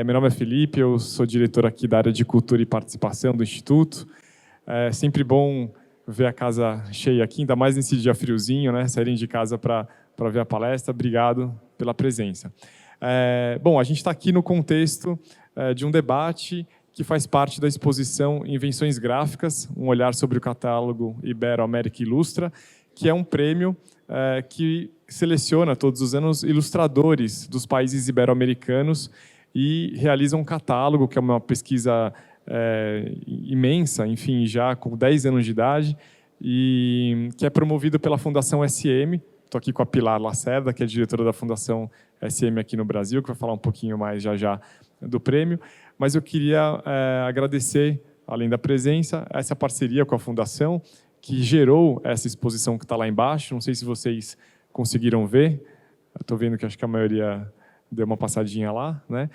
Meu nome é Felipe, eu sou diretor aqui da área de Cultura e Participação do Instituto. É sempre bom ver a casa cheia aqui, ainda mais nesse dia friozinho, né? Saírem de casa para ver a palestra. Obrigado pela presença. Bom, a gente está aqui no contexto de um debate que faz parte da exposição Invenções Gráficas, um olhar sobre o catálogo Ibero-América Ilustra, que é um prêmio que seleciona todos os anos ilustradores dos países ibero-americanos e realiza um catálogo, que é uma pesquisa imensa, enfim, já com 10 anos de idade, e que é promovido pela Fundação SM. Estou aqui com a Pilar Lacerda, que é diretora da Fundação SM aqui no Brasil, que vai falar um pouquinho mais já do prêmio. Mas eu queria agradecer, além da presença, essa parceria com a Fundação, que gerou essa exposição que está lá embaixo. Não sei se vocês conseguiram ver. Estou vendo que acho que a maioria deu uma passadinha lá, né?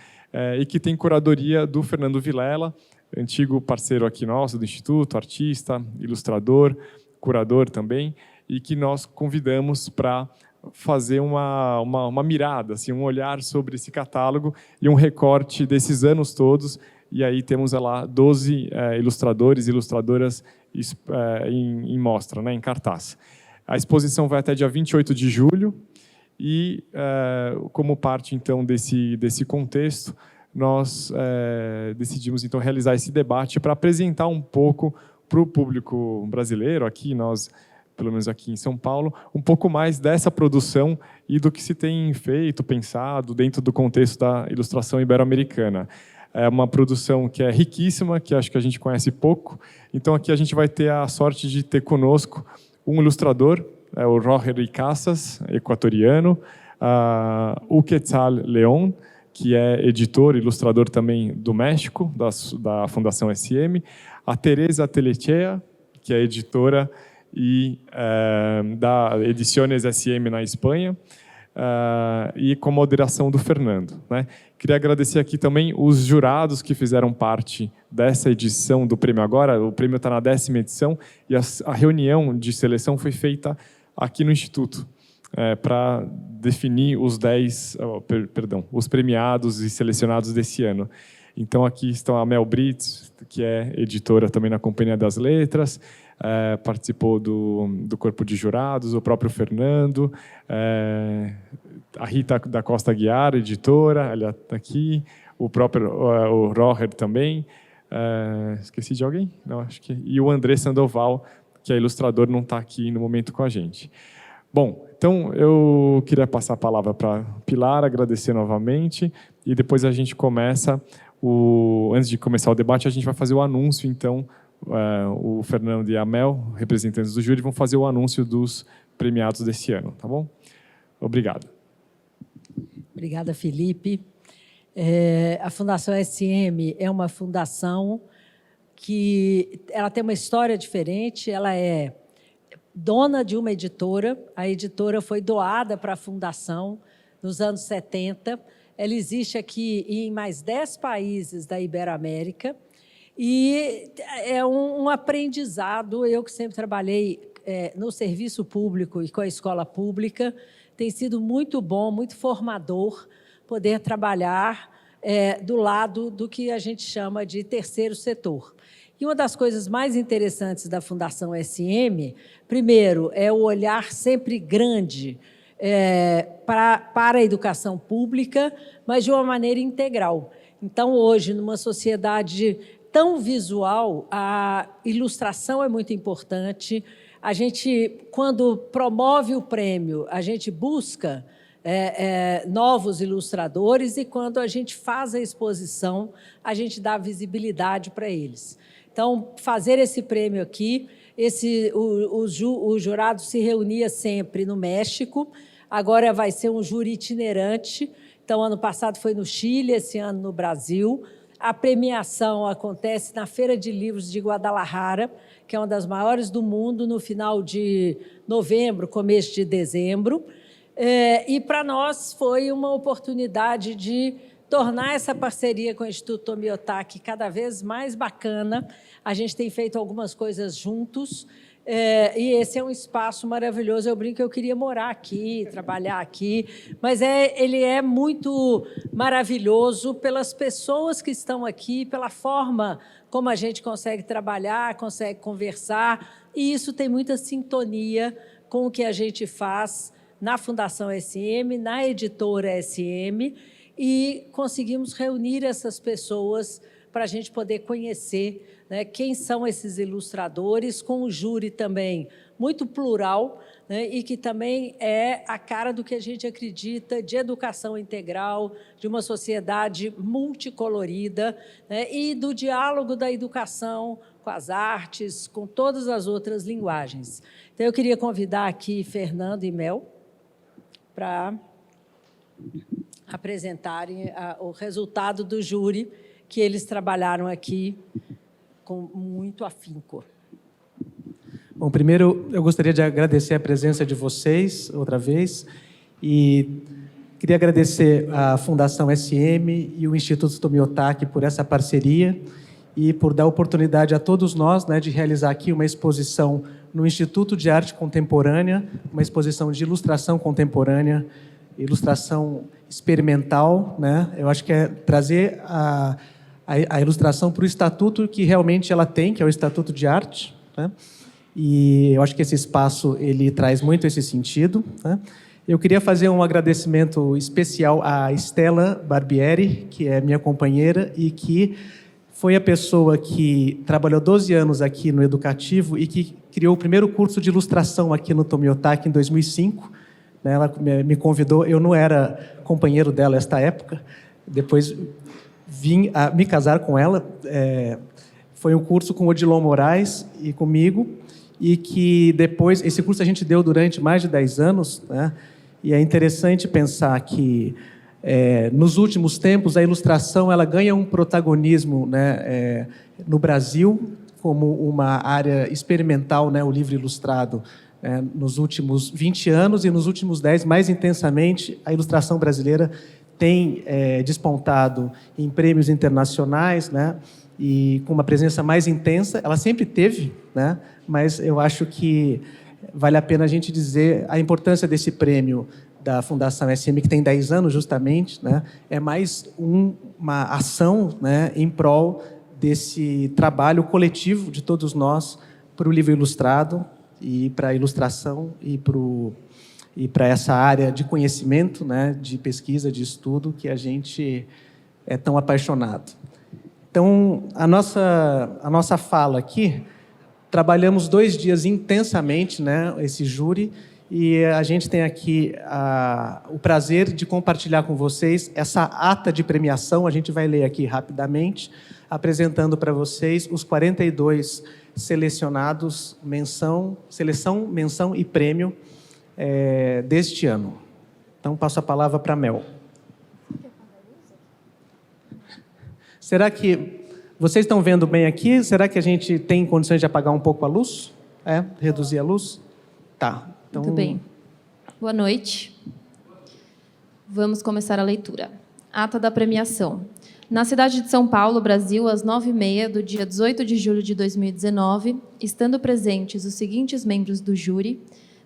E que tem curadoria do Fernando Vilela, antigo parceiro aqui nosso do Instituto, artista, ilustrador, curador também, e que nós convidamos para fazer uma mirada, assim, um olhar sobre esse catálogo e um recorte desses anos todos. E aí temos lá 12 ilustradores e ilustradoras em mostra, né, em cartaz. A exposição vai até dia 28 de julho e, como parte então desse contexto, nós decidimos então realizar esse debate para apresentar um pouco para o público brasileiro, aqui nós, pelo menos aqui em São Paulo, um pouco mais dessa produção e do que se tem feito, pensado dentro do contexto da ilustração ibero-americana. É uma produção que é riquíssima, que acho que a gente conhece pouco. Então, aqui a gente vai ter a sorte de ter conosco um ilustrador, o Roger Icaças, equatoriano, o Quetzal León, que é editor, ilustrador também do México, da Fundação SM, a Teresa Telechea, que é editora da Ediciones SM na Espanha, e com moderação do Fernando, né? Queria agradecer aqui também os jurados que fizeram parte dessa edição do prêmio agora. O prêmio está na 10ª edição e a reunião de seleção foi feita aqui no Instituto para definir os os premiados e selecionados desse ano. Então, aqui estão a Mel Brits, que é editora também na Companhia das Letras, participou do corpo de jurados, o próprio Fernando, a Rita da Costa Guiar, editora, ela está aqui, o próprio o Roger também. Esqueci de alguém? Não, acho que... E o André Sandoval, que é ilustrador, não está aqui no momento com a gente. Bom, então eu queria passar a palavra para Pilar, agradecer novamente, e depois a gente começa, antes de começar o debate, a gente vai fazer o anúncio, então, o Fernando e a Mel, representantes do júri, vão fazer o anúncio dos premiados desse ano, tá bom? Obrigado. Obrigada, Felipe. A Fundação SM é uma fundação que ela tem uma história diferente, ela é dona de uma editora, a editora foi doada para a Fundação nos anos 70, ela existe aqui em mais 10 países da Iberoamérica, e é um aprendizado. Eu que sempre trabalhei no serviço público e com a escola pública, tem sido muito bom, muito formador poder trabalhar do lado do que a gente chama de terceiro setor. E uma das coisas mais interessantes da Fundação SM, primeiro, é o olhar sempre grande para a educação pública, mas de uma maneira integral. Então, hoje, numa sociedade tão visual, a ilustração é muito importante. A gente, quando promove o prêmio, a gente busca novos ilustradores, e quando a gente faz a exposição, a gente dá visibilidade para eles. Então, fazer esse prêmio aqui, o jurado se reunia sempre no México, agora vai ser um júri itinerante. Então, ano passado foi no Chile, esse ano no Brasil. A premiação acontece na Feira de Livros de Guadalajara, que é uma das maiores do mundo, no final de novembro, começo de dezembro. E, para nós, foi uma oportunidade de tornar essa parceria com o Instituto Tomi Otaki cada vez mais bacana. A gente tem feito algumas coisas juntos, E esse é um espaço maravilhoso. Eu brinco que eu queria morar aqui, trabalhar aqui, mas ele é muito maravilhoso pelas pessoas que estão aqui, pela forma como a gente consegue trabalhar, consegue conversar, e isso tem muita sintonia com o que a gente faz na Fundação SM, na editora SM, e conseguimos reunir essas pessoas para a gente poder conhecer, né, quem são esses ilustradores, com um júri também muito plural, né, e que também é a cara do que a gente acredita de educação integral, de uma sociedade multicolorida, né, e do diálogo da educação com as artes, com todas as outras linguagens. Então, eu queria convidar aqui Fernando e Mel para apresentarem o resultado do júri, que eles trabalharam aqui com muito afinco. Bom, primeiro, eu gostaria de agradecer a presença de vocês, outra vez, e queria agradecer à Fundação SM e o Instituto Tomiotaki por essa parceria e por dar oportunidade a todos nós, né, de realizar aqui uma exposição no Instituto de Arte Contemporânea, uma exposição de ilustração contemporânea, ilustração experimental, né? Eu acho que é trazer a ilustração para o estatuto que realmente ela tem, que é o Estatuto de Arte, né? E eu acho que esse espaço ele traz muito esse sentido, né? Eu queria fazer um agradecimento especial à Estela Barbieri, que é minha companheira e que foi a pessoa que trabalhou 12 anos aqui no Educativo e que criou o primeiro curso de ilustração aqui no Tomiotaki em 2005. Ela me convidou, eu não era companheiro dela nesta época, depois vim a me casar com ela. Foi um curso com o Odilon Moraes e comigo, e que depois, esse curso a gente deu durante mais de 10 anos, né? E é interessante pensar que, nos últimos tempos, a ilustração ela ganha um protagonismo, né, no Brasil, como uma área experimental, né, o livro ilustrado. Nos últimos 20 anos e nos últimos 10, mais intensamente, a ilustração brasileira tem despontado em prêmios internacionais, né, e com uma presença mais intensa. Ela sempre teve, né, mas eu acho que vale a pena a gente dizer a importância desse prêmio da Fundação SM, que tem 10 anos justamente, né, é mais uma ação, né, em prol desse trabalho coletivo de todos nós para o livro ilustrado, e para a ilustração e para essa área de conhecimento, né, de pesquisa, de estudo, que a gente é tão apaixonado. Então, a nossa fala aqui, trabalhamos 2 dias intensamente, né, esse júri, e a gente tem aqui o prazer de compartilhar com vocês essa ata de premiação. A gente vai ler aqui rapidamente, apresentando para vocês os 42 selecionados, seleção, menção e prêmio deste ano. Então, passo a palavra para a Mel. Será que vocês estão vendo bem aqui? Será que a gente tem condições de apagar um pouco a luz? Reduzir a luz? Tá. Então... Muito bem. Boa noite. Vamos começar a leitura. Ata da premiação. Na cidade de São Paulo, Brasil, às 9h30 do dia 18 de julho de 2019, estando presentes os seguintes membros do júri: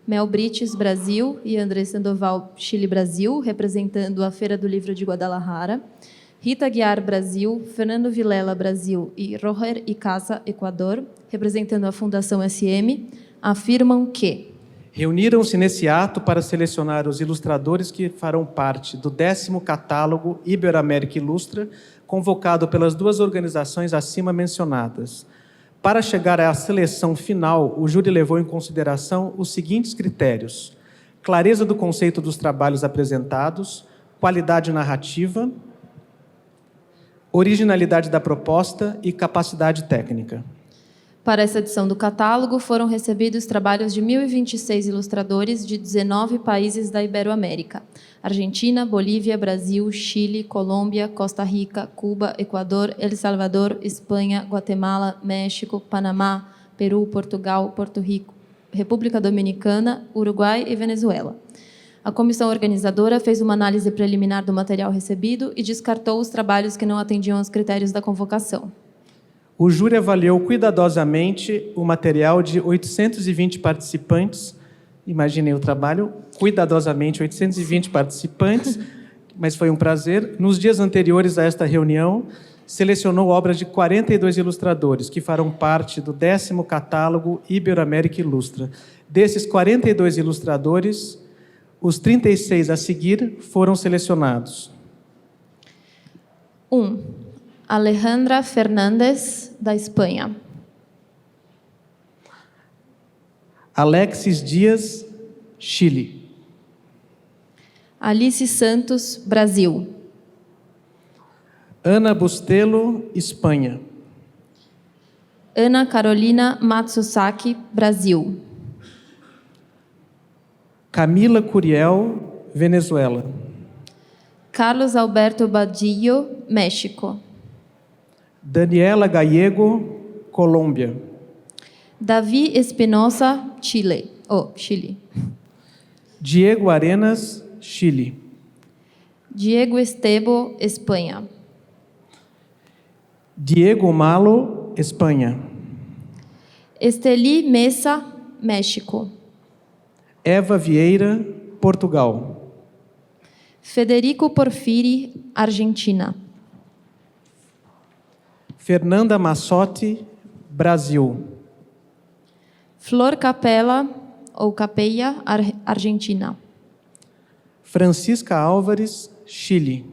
Mel Brites, Brasil, e André Sandoval, Chile, Brasil, representando a Feira do Livro de Guadalajara; Rita Guiar, Brasil; Fernando Vilela, Brasil, e Roger Icaza, Equador, representando a Fundação SM, afirmam que reuniram-se nesse ato para selecionar os ilustradores que farão parte do 10º catálogo Iberoamérica Ilustra, convocado pelas 2 organizações acima mencionadas. Para chegar à seleção final, o júri levou em consideração os seguintes critérios: clareza do conceito dos trabalhos apresentados, qualidade narrativa, originalidade da proposta e capacidade técnica. Para essa edição do catálogo, foram recebidos trabalhos de 1.026 ilustradores de 19 países da Iberoamérica: Argentina, Bolívia, Brasil, Chile, Colômbia, Costa Rica, Cuba, Equador, El Salvador, Espanha, Guatemala, México, Panamá, Peru, Portugal, Porto Rico, República Dominicana, Uruguai e Venezuela. A comissão organizadora fez uma análise preliminar do material recebido e descartou os trabalhos que não atendiam aos critérios da convocação. O júri avaliou cuidadosamente o material de 820 participantes. Imaginem o trabalho, cuidadosamente 820 participantes, mas foi um prazer. Nos dias anteriores a esta reunião, selecionou obras de 42 ilustradores, que farão parte do 10º catálogo Iberoamérica Ilustra. Desses 42 ilustradores, os 36 a seguir foram selecionados. 1. Alejandra Fernandes, da Espanha. Alexis Dias, Chile. Alice Santos, Brasil. Ana Bustelo, Espanha. Ana Carolina Matsusaki, Brasil. Camila Curiel, Venezuela. Carlos Alberto Badillo, México. Daniela Gallego, Colômbia. Davi Espinosa, Chile. Chile. Diego Arenas, Chile. Diego Estebo, Espanha. Diego Malo, Espanha. Esteli Mesa, México. Eva Vieira, Portugal. Federico Porfiri, Argentina. Fernanda Massotti, Brasil. Flor Capella, ou Capella, Argentina. Francisca Álvares, Chile.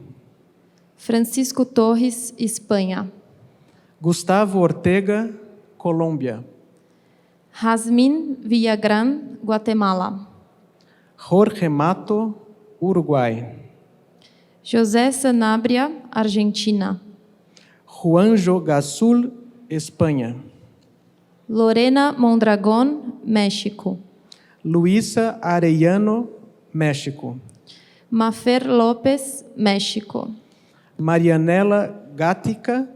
Francisco Torres, Espanha. Gustavo Ortega, Colômbia. Jasmine Villagrán, Guatemala. Jorge Mato, Uruguai. José Sanabria, Argentina. Juanjo Gassul, Espanha. Lorena Mondragón, México. Luísa Arellano, México. Mafer López, México. Marianela Gatica,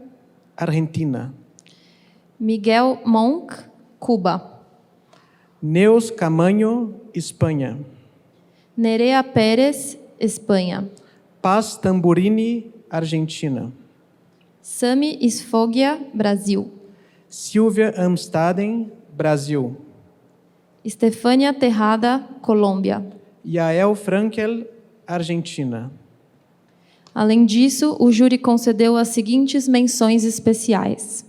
Argentina. Miguel Monk, Cuba. Neus Camaño, Espanha. Nerea Pérez, Espanha. Paz Tamburini, Argentina. Sami Isfogia, Brasil. Silvia Amstaden, Brasil. Estefânia Terrada, Colômbia. Yael Frankel, Argentina. Além disso, o júri concedeu as seguintes menções especiais: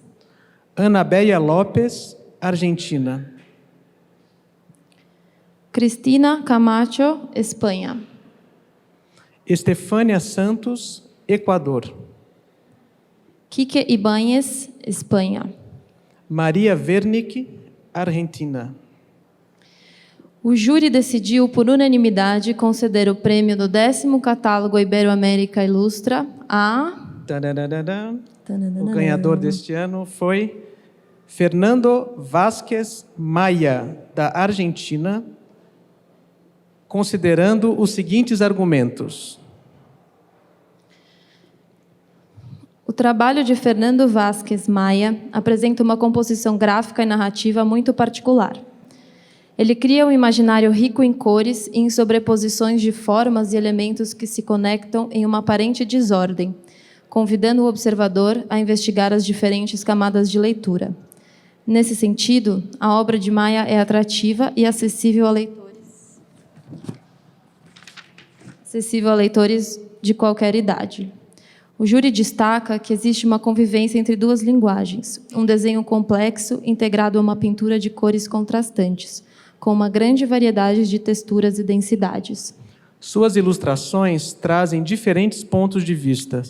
Anabéia Lopes, Argentina. Cristina Camacho, Espanha. Estefânia Santos, Equador. Quique Ibáñez, Espanha. Maria Wernick, Argentina. O júri decidiu por unanimidade conceder o prêmio do 10º catálogo Iberoamérica Ilustra a... Tadadadadá. O ganhador deste ano foi Fernando Vázquez Maia, da Argentina, considerando os seguintes argumentos. O trabalho de Fernando Vázquez Maia apresenta uma composição gráfica e narrativa muito particular. Ele cria um imaginário rico em cores e em sobreposições de formas e elementos que se conectam em uma aparente desordem, convidando o observador a investigar as diferentes camadas de leitura. Nesse sentido, a obra de Maia é atrativa e acessível a leitores de qualquer idade. O júri destaca que existe uma convivência entre duas linguagens, um desenho complexo integrado a uma pintura de cores contrastantes, com uma grande variedade de texturas e densidades. Suas ilustrações trazem diferentes pontos de vista,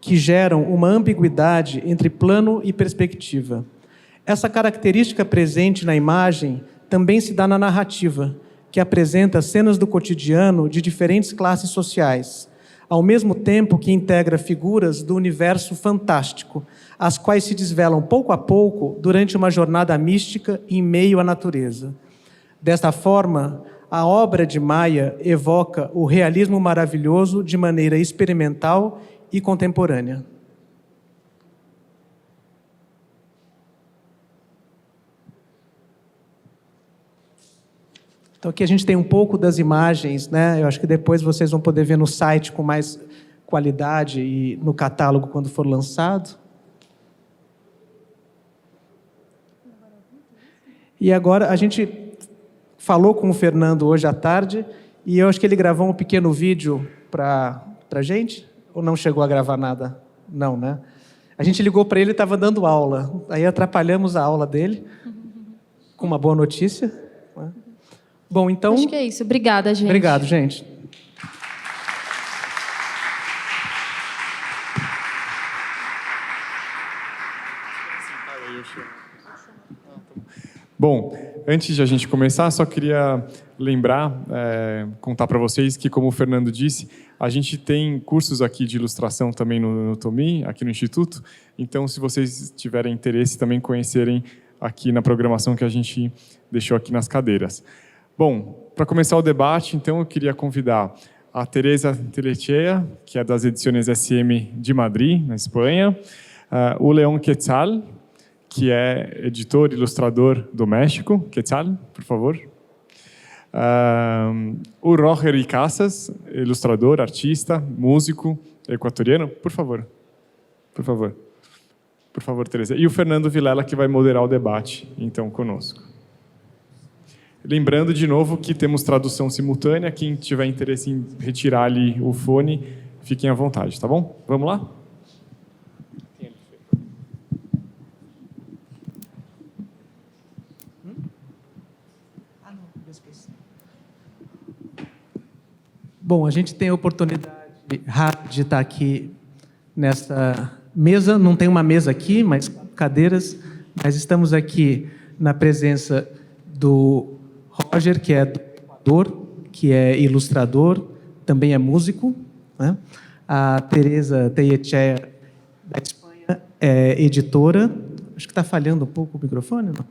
que geram uma ambiguidade entre plano e perspectiva. Essa característica presente na imagem também se dá na narrativa, que apresenta cenas do cotidiano de diferentes classes sociais, ao mesmo tempo que integra figuras do universo fantástico, as quais se desvelam pouco a pouco durante uma jornada mística em meio à natureza. Desta forma, a obra de Maia evoca o realismo maravilhoso de maneira experimental e contemporânea. Então aqui a gente tem um pouco das imagens, né? Eu acho que depois vocês vão poder ver no site com mais qualidade e no catálogo quando for lançado. E agora a gente falou com o Fernando hoje à tarde e eu acho que ele gravou um pequeno vídeo para a gente, ou não chegou a gravar nada? Não, né? A gente ligou para ele e estava dando aula, aí atrapalhamos a aula dele com uma boa notícia. Né? Bom, então... Acho que é isso. Obrigada, gente. Obrigado, gente. Bom, antes de a gente começar, só queria lembrar, contar para vocês que, como o Fernando disse, a gente tem cursos aqui de ilustração também no Tomi, aqui no Instituto. Então, se vocês tiverem interesse, também conhecerem aqui na programação que a gente deixou aqui nas cadeiras. Bom, para começar o debate, então, eu queria convidar a Teresa Tellechea, que é das edições SM de Madrid, na Espanha, o León Quetzal, que é editor e ilustrador do México. Quetzal, por favor. O Roger Icaças, ilustrador, artista, músico equatoriano. Por favor. Por favor. Por favor, Teresa. E o Fernando Vilela, que vai moderar o debate, então, conosco. Lembrando, de novo, que temos tradução simultânea. Quem tiver interesse em retirar ali o fone, fiquem à vontade, tá bom? Vamos lá? Bom, a gente tem a oportunidade de estar aqui nessa mesa. Não tem uma mesa aqui, mas cadeiras. Mas estamos aqui na presença do Roger, que é do Equador, que é ilustrador, também é músico, né? A Teresa Tellechea, da Espanha, é editora. Acho que está falhando um pouco o microfone, não?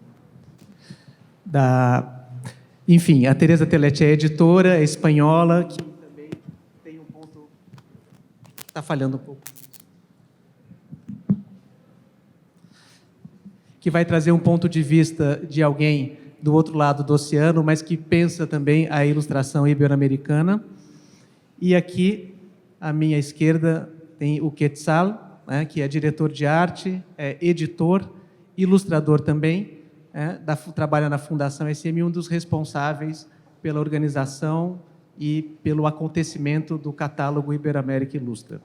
Enfim, a Teresa Tellechea é editora, é espanhola, que também tem um ponto... Está falhando um pouco. Que vai trazer um ponto de vista de alguém do outro lado do oceano, mas que pensa também a ilustração ibero-americana. E aqui, à minha esquerda, tem o Quetzal, né, que é diretor de arte, é editor, ilustrador também, trabalha na Fundação SM, um dos responsáveis pela organização e pelo acontecimento do catálogo Iberoamérica Ilustra.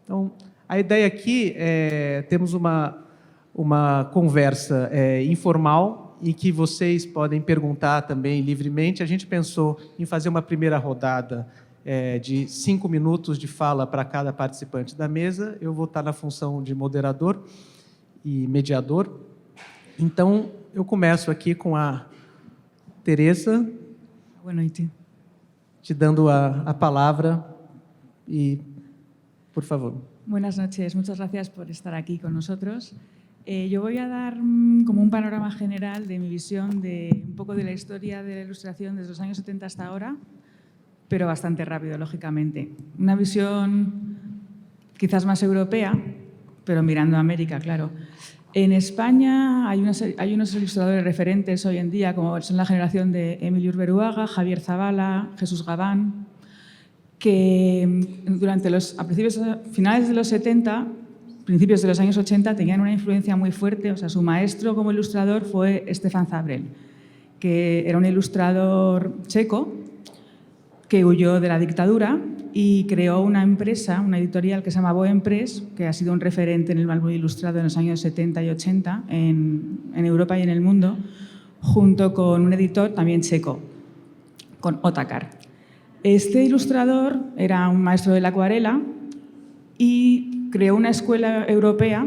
Então, a ideia aqui é temos uma conversa informal em que vocês podem perguntar também livremente. A gente pensou em fazer uma primeira rodada de 5 minutos de fala para cada participante da mesa. Eu vou estar na função de moderador e mediador. Então, eu começo aqui com a Teresa. Boa noite. Te dando a palavra y, por favor. Buenas noches, muchas gracias por estar aquí con nosotros. Yo voy a dar como un panorama general de mi visión de un poco de la historia de la ilustración desde los años 70 hasta ahora, pero bastante rápido, lógicamente. Una visión quizás más europea, pero mirando a América, claro. En España hay unos ilustradores referentes hoy en día, como son la generación de Emilio Urberuaga, Javier Zabala, Jesús Gabán, que durante finales de los 70, principios de los años 80, tenían una influencia muy fuerte. O sea, su maestro como ilustrador fue Stefan Zabrel, que era un ilustrador checo que huyó de la dictadura y creó una empresa, una editorial que se llama Bohem Press, que ha sido un referente en el álbum ilustrado en los años 70 y 80 en Europa y en el mundo, junto con un editor también checo, con Otakar. Este ilustrador era un maestro de la acuarela y creó una escuela europea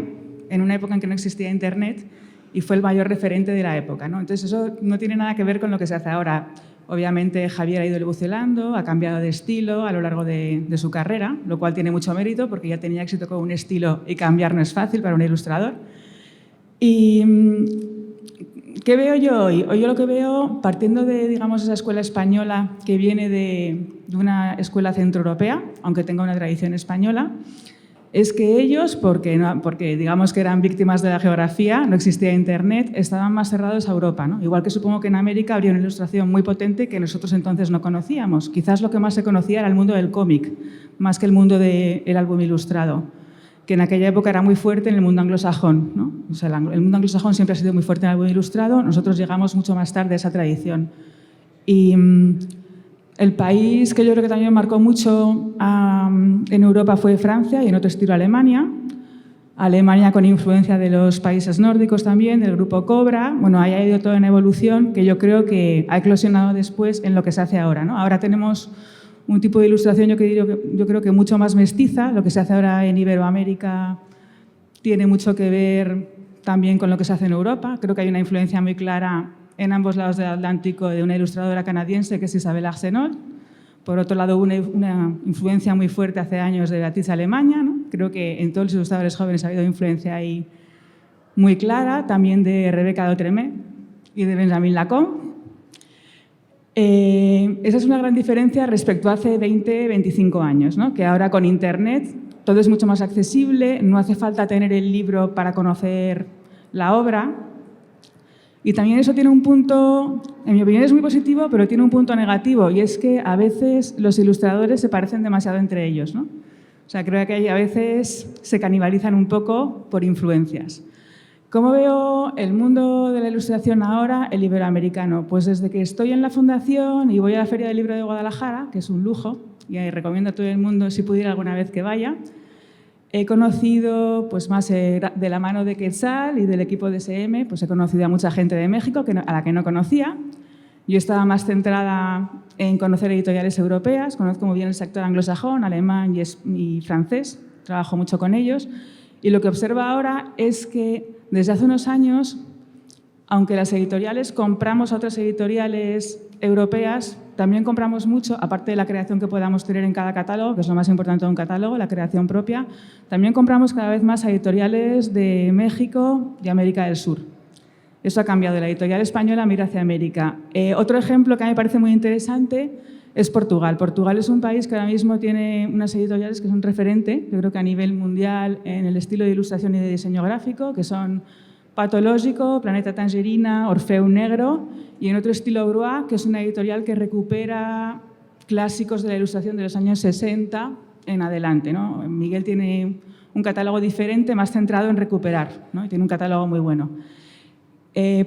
en una época en que no existía Internet y fue el mayor referente de la época, ¿no? Entonces, eso no tiene nada que ver con lo que se hace ahora. Obviamente, Javier ha ido evolucionando, ha cambiado de estilo a lo largo de su carrera, lo cual tiene mucho mérito porque ya tenía éxito con un estilo y cambiar no es fácil para un ilustrador. ¿Y qué veo yo hoy? Hoy yo lo que veo, partiendo de, digamos, esa escuela española que viene de una escuela centroeuropea, aunque tenga una tradición española, es que ellos, porque digamos que eran víctimas de la geografía, no existía Internet, estaban más cerrados a Europa, ¿no? Igual que supongo que en América habría una ilustración muy potente que nosotros entonces no conocíamos. Quizás lo que más se conocía era el mundo del cómic, más que el mundo del álbum ilustrado, que en aquella época era muy fuerte en el mundo anglosajón, ¿no? O sea, el mundo anglosajón siempre ha sido muy fuerte en el mundo ilustrado, nosotros llegamos mucho más tarde a esa tradición. Y el país que yo creo que también marcó mucho en Europa fue Francia y en otro estilo Alemania. Alemania con influencia de los países nórdicos también, del grupo Cobra. Bueno, ahí ha ido todo en evolución que yo creo que ha eclosionado después en lo que se hace ahora, ¿no? Ahora tenemos un tipo de ilustración yo creo que mucho más mestiza. Lo que se hace ahora en Iberoamérica tiene mucho que ver también con lo que se hace en Europa. Creo que hay una influencia muy clara en ambos lados del Atlántico de una ilustradora canadiense que es Isabelle Arsenault. Por otro lado, una influencia muy fuerte hace años de Beatriz Alemania, ¿no? Creo que en todos los ilustradores jóvenes ha habido influencia ahí muy clara, también de Rebecca Dautremé y de Benjamin Lacombe. Esa es una gran diferencia respecto a hace 20, 25 años, ¿no? Que ahora con Internet todo es mucho más accesible, no hace falta tener el libro para conocer la obra. Y también eso tiene un punto, en mi opinión es muy positivo, pero tiene un punto negativo, y es que a veces los ilustradores se parecen demasiado entre ellos, ¿no? O sea, creo que a veces se canibalizan un poco por influencias. ¿Cómo veo el mundo de la ilustración ahora, el iberoamericano? Pues desde que estoy en la Fundación y voy a la Feria del Libro de Guadalajara, que es un lujo, y recomiendo a todo el mundo, si pudiera alguna vez que vaya, he conocido, pues más de la mano de Quetzal y del equipo de SM, pues he conocido a mucha gente de México a la que no conocía. Yo estaba más centrada en conocer editoriales europeas, conozco muy bien el sector anglosajón, alemán y francés, trabajo mucho con ellos. Y lo que observo ahora es que desde hace unos años, aunque las editoriales compramos a otras editoriales europeas, también compramos mucho, aparte de la creación que podamos tener en cada catálogo, que es lo más importante de un catálogo, la creación propia, también compramos cada vez más a editoriales de México y América del Sur. Eso ha cambiado, la editorial española mira hacia América. Otro ejemplo que a mí me parece muy interesante es Portugal. Portugal es un país que ahora mismo tiene unas editoriales que son referente, yo creo que a nivel mundial, en el estilo de ilustración y de diseño gráfico, que son Patológico, Planeta Tangerina, Orfeu Negro, y en otro estilo Bruá, que es una editorial que recupera clásicos de la ilustración de los años 60 en adelante, ¿no? Miguel tiene un catálogo diferente, más centrado en recuperar, ¿no? Y tiene un catálogo muy bueno.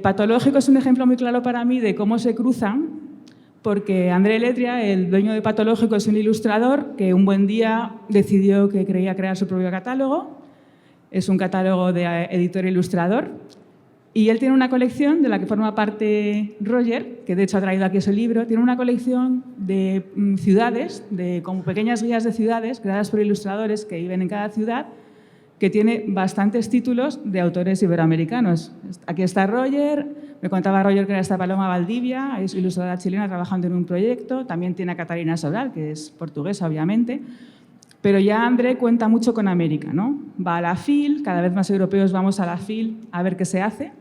Patológico es un ejemplo muy claro para mí de cómo se cruzan, porque André Letria, el dueño de Patológico, es un ilustrador que un buen día decidió que quería crear su propio catálogo. Es un catálogo de editor-ilustrador y él tiene una colección de la que forma parte Roger, que de hecho ha traído aquí ese libro. Tiene una colección de ciudades, como pequeñas guías de ciudades creadas por ilustradores que viven en cada ciudad, que tiene bastantes títulos de autores iberoamericanos. Aquí está Roger, me contaba Roger que era esta Paloma Valdivia, es ilustradora chilena trabajando en un proyecto. También tiene a Catarina Sobral, que es portuguesa, obviamente. Pero ya André cuenta mucho con América, ¿no? Va a la FIL, cada vez más europeos vamos a la FIL a ver qué se hace.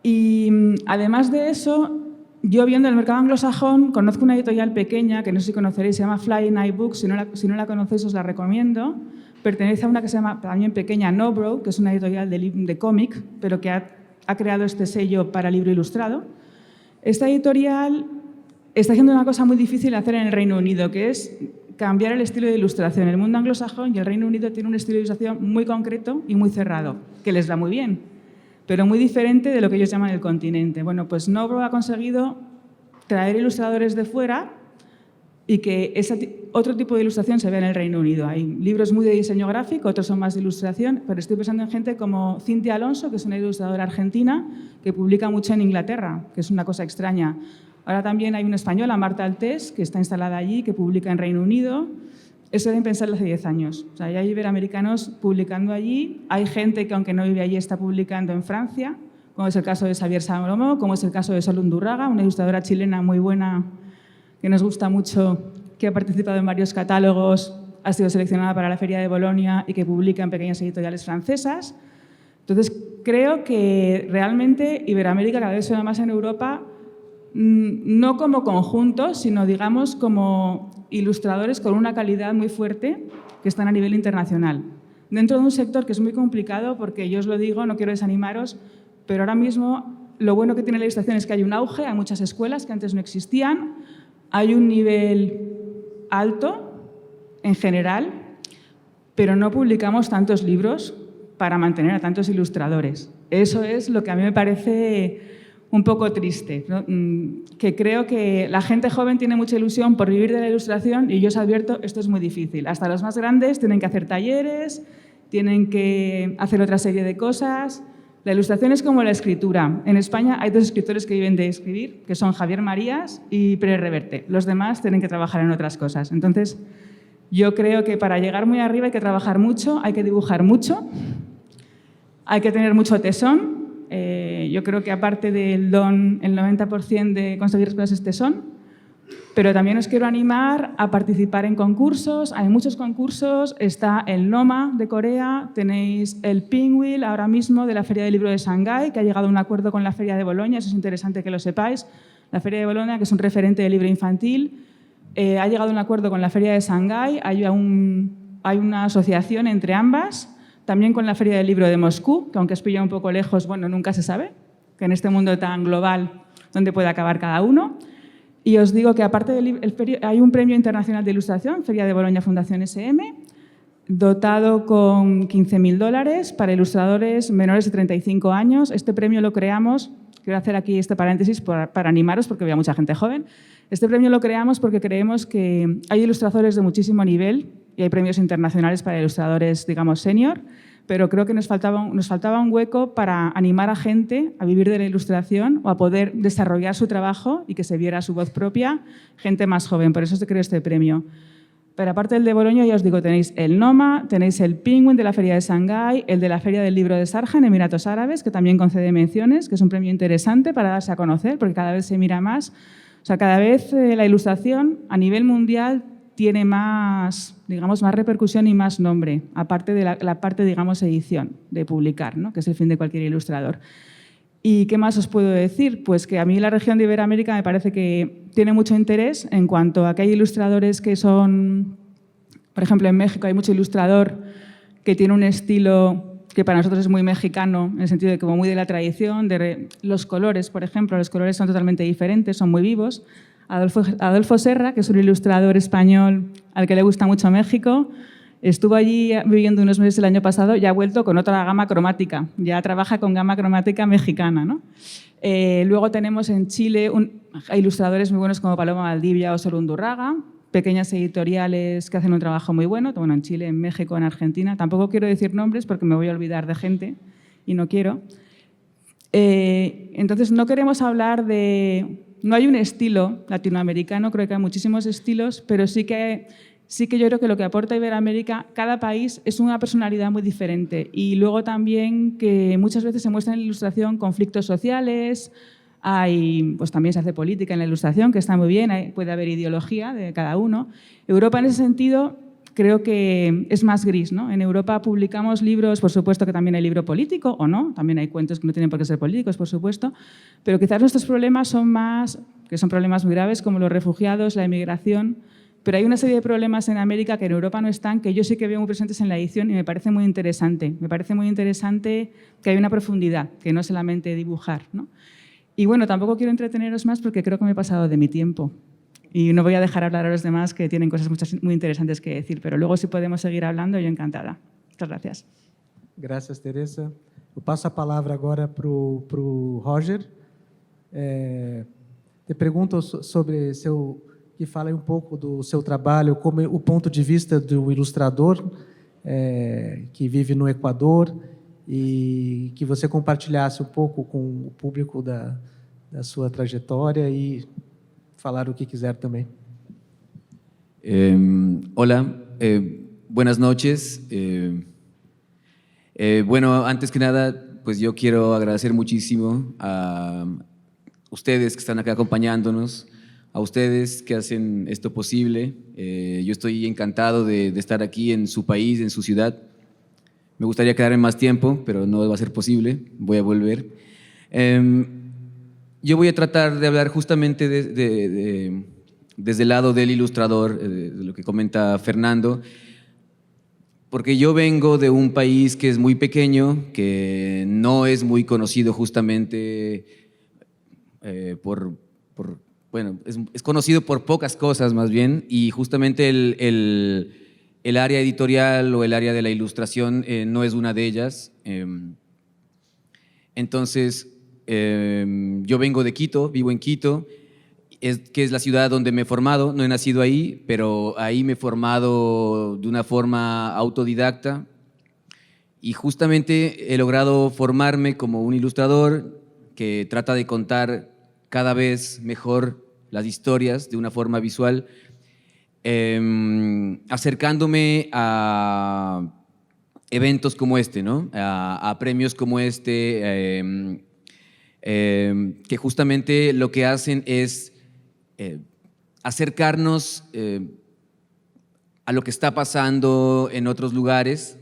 Y además de eso, yo viendo el mercado anglosajón, conozco una editorial pequeña, que no sé si conoceréis, se llama Flying Eye Books, si no la conocéis os la recomiendo. Pertenece a una que se llama, también pequeña, Nobro, que es una editorial de cómic, pero que ha creado este sello para libro ilustrado. Esta editorial está haciendo una cosa muy difícil de hacer en el Reino Unido, que es cambiar el estilo de ilustración. El mundo anglosajón y el Reino Unido tiene un estilo de ilustración muy concreto y muy cerrado, que les va muy bien, pero muy diferente de lo que ellos llaman el continente. Bueno, pues Nobro ha conseguido traer ilustradores de fuera y que otro tipo de ilustración se vea en el Reino Unido. Hay libros muy de diseño gráfico, otros son más de ilustración, pero estoy pensando en gente como Cintia Alonso, que es una ilustradora argentina que publica mucho en Inglaterra, que es una cosa extraña. Ahora también hay una española, Marta Altés, que está instalada allí, que publica en Reino Unido. Eso deben pensarlo hace 10 años. O sea, ya hay iberoamericanos publicando allí. Hay gente que, aunque no vive allí, está publicando en Francia, como es el caso de Xavier Salomó, como es el caso de Sol Undurraga, una ilustradora chilena muy buena que nos gusta mucho, que ha participado en varios catálogos, ha sido seleccionada para la Feria de Bolonia y que publica en pequeñas editoriales francesas. Entonces, creo que realmente Iberoamérica cada vez suena más en Europa, no como conjunto, sino, digamos, como ilustradores con una calidad muy fuerte que están a nivel internacional. Dentro de un sector que es muy complicado, porque yo os lo digo, no quiero desanimaros, pero ahora mismo lo bueno que tiene la ilustración es que hay un auge, hay muchas escuelas que antes no existían, hay un nivel alto en general, pero no publicamos tantos libros para mantener a tantos ilustradores. Eso es lo que a mí me parece un poco triste, ¿no? Que creo que la gente joven tiene mucha ilusión por vivir de la ilustración y yo os advierto, esto es muy difícil. Hasta los más grandes tienen que hacer talleres, tienen que hacer otra serie de cosas. La ilustración es como la escritura. En España hay dos escritores que viven de escribir, que son Javier Marías y Pérez Reverte. Los demás tienen que trabajar en otras cosas. Entonces, yo creo que para llegar muy arriba hay que trabajar mucho, hay que dibujar mucho, hay que tener mucho tesón. Yo creo que aparte del don, el 90% de conseguir cosas es tesón, pero también os quiero animar a participar en concursos. Hay muchos concursos, está el NOMA de Corea, tenéis el Pinwheel ahora mismo de la Feria del Libro de Shanghái, que ha llegado a un acuerdo con la Feria de Bolonia, eso es interesante que lo sepáis. La Feria de Bolonia, que es un referente de libro infantil, ha llegado a un acuerdo con la Feria de Shanghái, hay una asociación entre ambas. También con la Feria del Libro de Moscú, que aunque os pilla un poco lejos, bueno, nunca se sabe, que en este mundo tan global, donde puede acabar cada uno. Y os digo que aparte hay un premio internacional de ilustración, Feria de Bolonia Fundación SM, dotado con $15.000 para ilustradores menores de 35 años. Este premio lo creamos, quiero hacer aquí este paréntesis para animaros, porque veo mucha gente joven. Este premio lo creamos porque creemos que hay ilustradores de muchísimo nivel y hay premios internacionales para ilustradores, digamos, senior, pero creo que nos faltaba un hueco para animar a gente a vivir de la ilustración o a poder desarrollar su trabajo y que se viera su voz propia, gente más joven. Por eso se creó este premio. Pero aparte del de Bolonia, ya os digo, tenéis el NOMA, tenéis el Penguin de la Feria de Shanghái, el de la Feria del Libro de Sharjah en Emiratos Árabes, que también concede menciones, que es un premio interesante para darse a conocer, porque cada vez se mira más. O sea, cada vez la ilustración a nivel mundial tiene más, digamos, más repercusión y más nombre, aparte de la parte, digamos, edición, de publicar, ¿no? Que es el fin de cualquier ilustrador. ¿Y qué más os puedo decir? Pues que a mí la región de Iberoamérica me parece que tiene mucho interés en cuanto a que hay ilustradores que son, por ejemplo, en México hay mucho ilustrador que tiene un estilo que para nosotros es muy mexicano, en el sentido de como muy de la tradición, de los colores, por ejemplo, los colores son totalmente diferentes, son muy vivos. Adolfo Serra, que es un ilustrador español al que le gusta mucho México, estuvo allí viviendo unos meses el año pasado y ha vuelto con otra gama cromática. Ya trabaja con gama cromática mexicana, ¿no? Luego tenemos en Chile ilustradores muy buenos como Paloma Valdivia o Sol Undurraga, pequeñas editoriales que hacen un trabajo muy bueno, bueno, en Chile, en México, en Argentina. Tampoco quiero decir nombres porque me voy a olvidar de gente y no quiero. Entonces, no queremos hablar de... No hay un estilo latinoamericano, creo que hay muchísimos estilos, pero sí que yo creo que lo que aporta Iberoamérica, cada país es una personalidad muy diferente. Y luego también que muchas veces se muestra en la ilustración conflictos sociales, pues también se hace política en la ilustración, que está muy bien, puede haber ideología de cada uno. Europa en ese sentido creo que es más gris, ¿no? En Europa publicamos libros, por supuesto que también hay libro político, o no, también hay cuentos que no tienen por qué ser políticos, por supuesto, pero quizás nuestros problemas son más, que son problemas muy graves, como los refugiados, la inmigración, pero hay una serie de problemas en América que en Europa no están, que yo sí que veo muy presentes en la edición y me parece muy interesante. Me parece muy interesante que hay una profundidad, que no solamente dibujar, ¿no? Y bueno, tampoco quiero entreteneros más porque creo que me he pasado de mi tiempo. Y no voy a dejar hablar a los demás que tienen cosas muy interesantes que decir, pero luego si podemos seguir hablando, yo encantada. Muchas gracias. Gracias, Teresa. Eu passo a palavra agora para o Roger. Te pergunto sobre que fala um pouco do seu trabalho, como o ponto de vista do ilustrador que vive no Equador e que você compartilhasse um pouco com o público da sua trajetória e falar o que quiser también. Hola, buenas noches. Bueno, antes que nada, pues yo quiero agradecer muchísimo a ustedes que están acá acompañándonos, a ustedes que hacen esto posible. Yo estoy encantado de estar aquí en su país, en su ciudad. Me gustaría quedarme más tiempo, pero no va a ser posible, voy a volver. Yo voy a tratar de hablar justamente desde el lado del ilustrador, de lo que comenta Fernando, porque yo vengo de un país que es muy pequeño, que no es muy conocido justamente bueno, es conocido por pocas cosas más bien, y justamente el área editorial o el área de la ilustración no es una de ellas. Entonces, yo vengo de Quito, vivo en Quito, que es la ciudad donde me he formado. No he nacido ahí, pero ahí me he formado de una forma autodidacta y justamente he logrado formarme como un ilustrador que trata de contar cada vez mejor las historias de una forma visual, acercándome a eventos como este, ¿no? A premios como este, que justamente lo que hacen es acercarnos a lo que está pasando en otros lugares,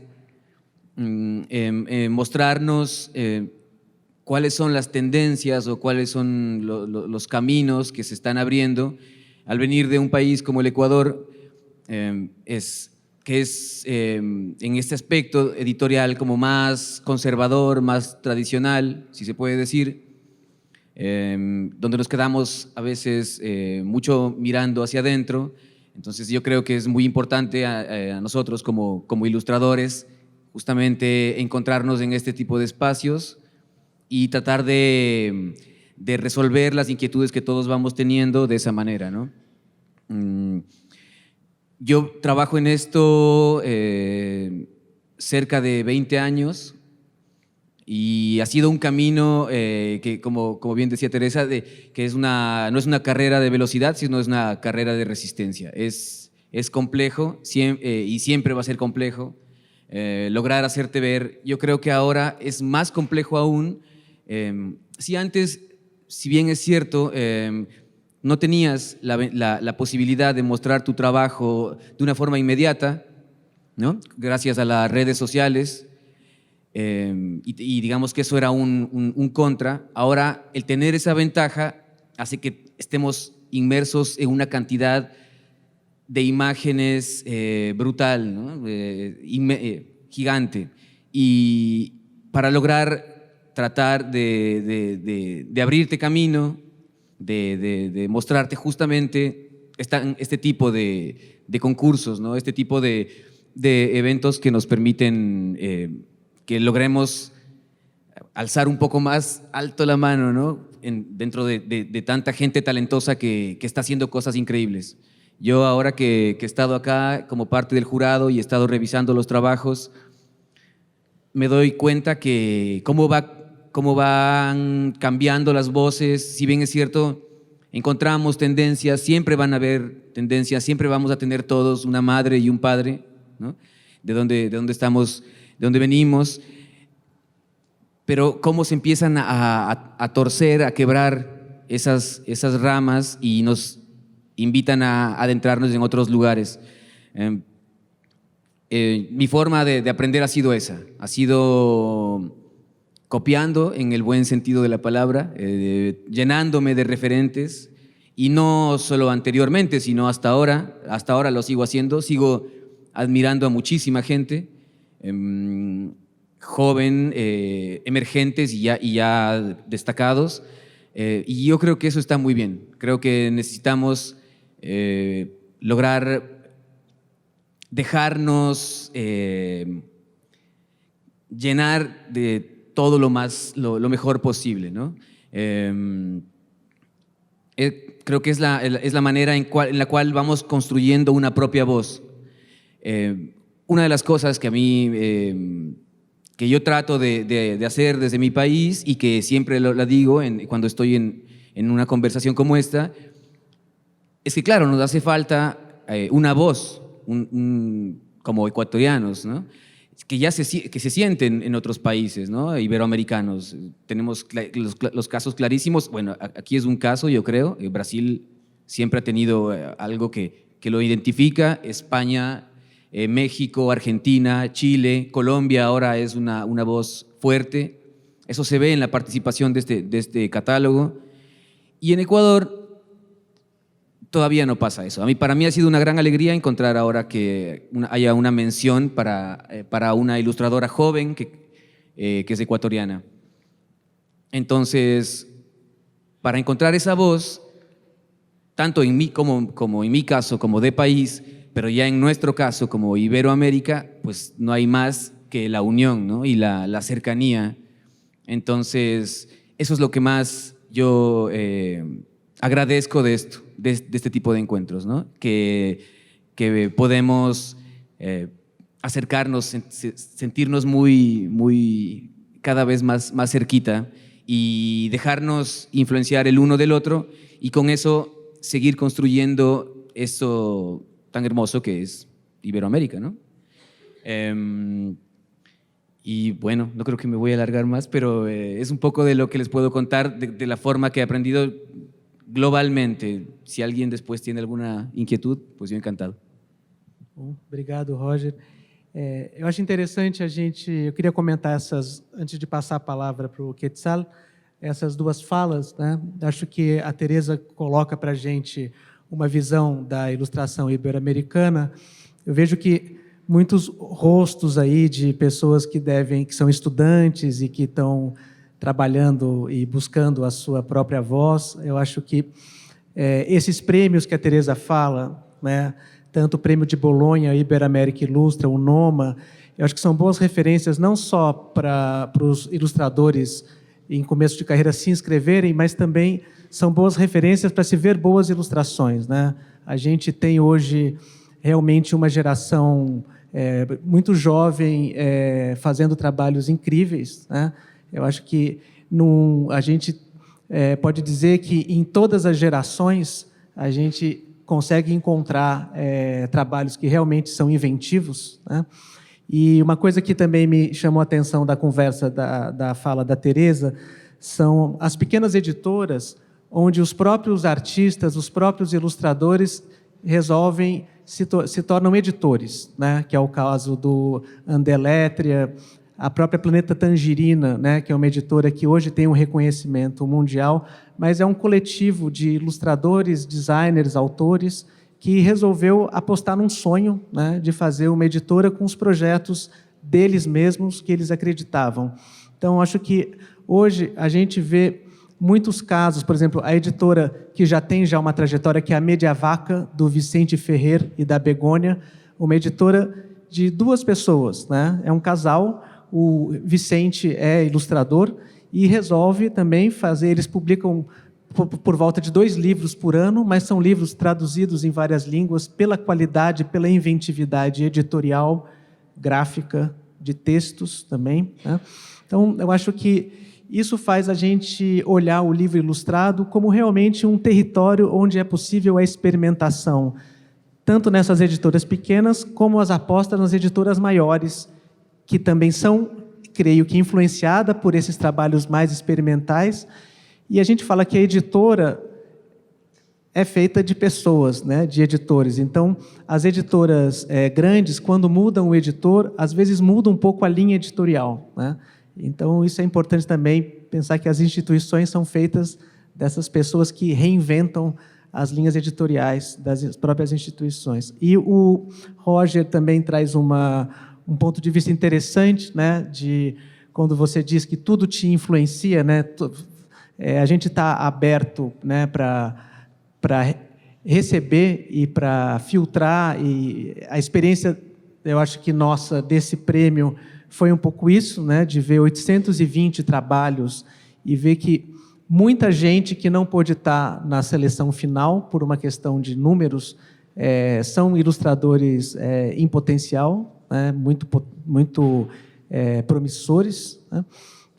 mostrarnos cuáles son las tendencias o cuáles son los caminos que se están abriendo al venir de un país como el Ecuador, que es en este aspecto editorial como más conservador, más tradicional, si se puede decir, donde nos quedamos a veces mucho mirando hacia adentro. Entonces yo creo que es muy importante a nosotros como ilustradores justamente encontrarnos en este tipo de espacios y tratar de resolver las inquietudes que todos vamos teniendo de esa manera, ¿no? Yo trabajo en esto cerca de 20 años y ha sido un camino que, como bien decía Teresa, que no es una carrera de velocidad, sino es una carrera de resistencia. Es complejo y siempre va a ser complejo lograr hacerte ver. Yo creo que ahora es más complejo aún. Si antes, si bien es cierto, no tenías la posibilidad de mostrar tu trabajo de una forma inmediata, ¿no? Gracias a las redes sociales, y digamos que eso era un contra. Ahora, el tener esa ventaja hace que estemos inmersos en una cantidad de imágenes brutal, ¿no? Gigante. Y para lograr tratar de abrirte camino, de mostrarte justamente este tipo de concursos, ¿no? Este tipo de eventos que nos permiten que logremos alzar un poco más alto la mano, ¿no? Dentro de tanta gente talentosa que está haciendo cosas increíbles. Yo ahora que he estado acá como parte del jurado y he estado revisando los trabajos, me doy cuenta que cómo van cambiando las voces. Si bien es cierto, encontramos tendencias, siempre van a haber tendencias, siempre vamos a tener todos una madre y un padre, ¿no? De dónde estamos, de dónde venimos, pero cómo se empiezan a torcer, a quebrar esas ramas y nos invitan a adentrarnos en otros lugares. Mi forma de aprender ha sido esa, ha sido copiando en el buen sentido de la palabra, llenándome de referentes, y no solo anteriormente, sino hasta ahora lo sigo haciendo, sigo admirando a muchísima gente, joven, emergentes y ya destacados, y yo creo que eso está muy bien. Creo que necesitamos lograr dejarnos llenar de todo lo mejor posible, ¿no? Creo que es la manera en la cual vamos construyendo una propia voz. Una de las cosas que a mí, que yo trato de hacer desde mi país y que siempre la digo cuando estoy en una conversación como esta, es que claro, nos hace falta una voz, como ecuatorianos, ¿no? Que se sienten en otros países, ¿no? Iberoamericanos. Tenemos los casos clarísimos. Bueno, aquí es un caso, yo creo. Brasil siempre ha tenido algo que lo identifica. España, México, Argentina, Chile, Colombia ahora es una voz fuerte. Eso se ve en la participación de este catálogo. Y en Ecuador todavía no pasa eso. Para mí ha sido una gran alegría encontrar ahora que haya una mención para una ilustradora joven que es ecuatoriana. Entonces, para encontrar esa voz, tanto en mí como en mi caso, como de país, pero ya en nuestro caso, como Iberoamérica, pues no hay más que la unión, ¿no? Y la cercanía. Entonces, eso es lo que más yo agradezco de esto, de este tipo de encuentros, ¿no? Que podemos acercarnos, sentirnos muy cada vez más cerquita y dejarnos influenciar el uno del otro y con eso seguir construyendo eso tan hermoso que es Iberoamérica, ¿no? Y bueno, no creo que me voy a alargar más, pero es un poco de lo que les puedo contar de la forma que he aprendido globalmente. Si alguien después tiene alguna inquietud, pues yo encantado. Bom, obrigado, Roger. Eu acho interessante eu queria comentar antes de passar a palavra para o Quetzal, essas duas falas, né? Acho que a Teresa coloca para a gente uma visão da ilustração ibero-americana. Eu vejo que muitos rostos aí de pessoas que são estudantes e que estão trabalhando e buscando a sua própria voz. Eu acho que esses prêmios que a Teresa fala, né? Tanto o Prêmio de Bolonha, Iberoamérica Ilustra, o NOMA, eu acho que são boas referências não só para os ilustradores em começo de carreira se inscreverem, mas também são boas referências para se ver boas ilustrações, né? A gente tem hoje realmente uma geração muito jovem fazendo trabalhos incríveis, né? Eu acho que a gente pode dizer que em todas as gerações a gente consegue encontrar trabalhos que realmente são inventivos, né? E uma coisa que também me chamou a atenção da conversa, da fala da Teresa, são as pequenas editoras, onde os próprios artistas, os próprios ilustradores resolvem, se tornam editores, né? Que é o caso do Andelétria, a própria Planeta Tangerina, né? Que é uma editora que hoje tem um reconhecimento mundial, mas é um coletivo de ilustradores, designers, autores, que resolveu apostar num sonho, né, de fazer uma editora com os projetos deles mesmos que eles acreditavam. Então, acho que hoje a gente vê muitos casos, por exemplo, a editora que já tem uma trajetória, que é a Mediavaca, do Vicente Ferrer e da Begônia, uma editora de duas pessoas, né? É um casal, o Vicente é ilustrador e resolve também fazer, eles publicam por volta de 2 livros por ano, mas são livros traduzidos em várias línguas pela qualidade, pela inventividade editorial, gráfica, de textos também, né? Então, eu acho que isso faz a gente olhar o livro ilustrado como realmente um território onde é possível a experimentação, tanto nessas editoras pequenas, como as apostas nas editoras maiores, que também são, creio que, influenciadas por esses trabalhos mais experimentais. E a gente fala que a editora é feita de pessoas, né, de editores. Então, as editoras grandes, quando mudam o editor, às vezes mudam um pouco a linha editorial, né? Então, isso é importante também, pensar que as instituições são feitas dessas pessoas que reinventam as linhas editoriais das próprias instituições. E o Roger também traz um ponto de vista interessante, né, de quando você diz que tudo te influencia, né? A gente está aberto, né, para receber e para filtrar, e a experiência, eu acho que nossa, desse prêmio foi um pouco isso, né, de ver 820 trabalhos e ver que muita gente que não pôde estar na seleção final, por uma questão de números, são ilustradores em potencial, né, muito promissores, né?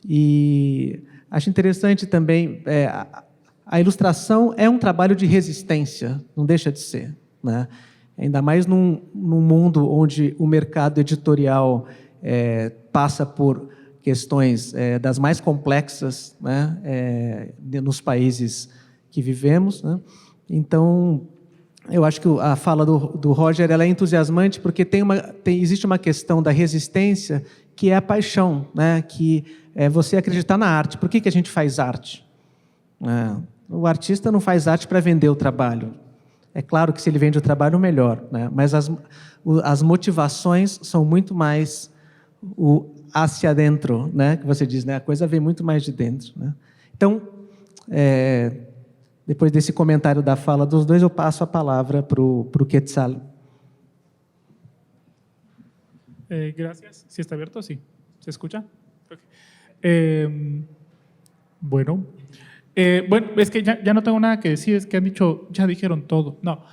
E acho interessante também, a ilustração é um trabalho de resistência, não deixa de ser, né? Ainda mais num mundo onde o mercado editorial passa por questões das mais complexas, né, nos países que vivemos, né? Então, eu acho que a fala do Roger, ela é entusiasmante, porque existe uma questão da resistência, que é a paixão, né? Que é você acreditar na arte. Por que a gente faz arte? O artista não faz arte para vender o trabalho. É claro que se ele vende o trabalho, melhor, né? Mas as motivações são muito mais o hacia dentro, né? Que você diz, né? A coisa vem muito mais de dentro, né? Então, depois desse comentário da fala dos dois, eu passo a palavra para o Quetzal. Gracias. ¿Sí está abierto? Sí. ¿Se escucha? Okay. Bueno, es que ya no tengo nada que decir, es que ya dijeron todo. No.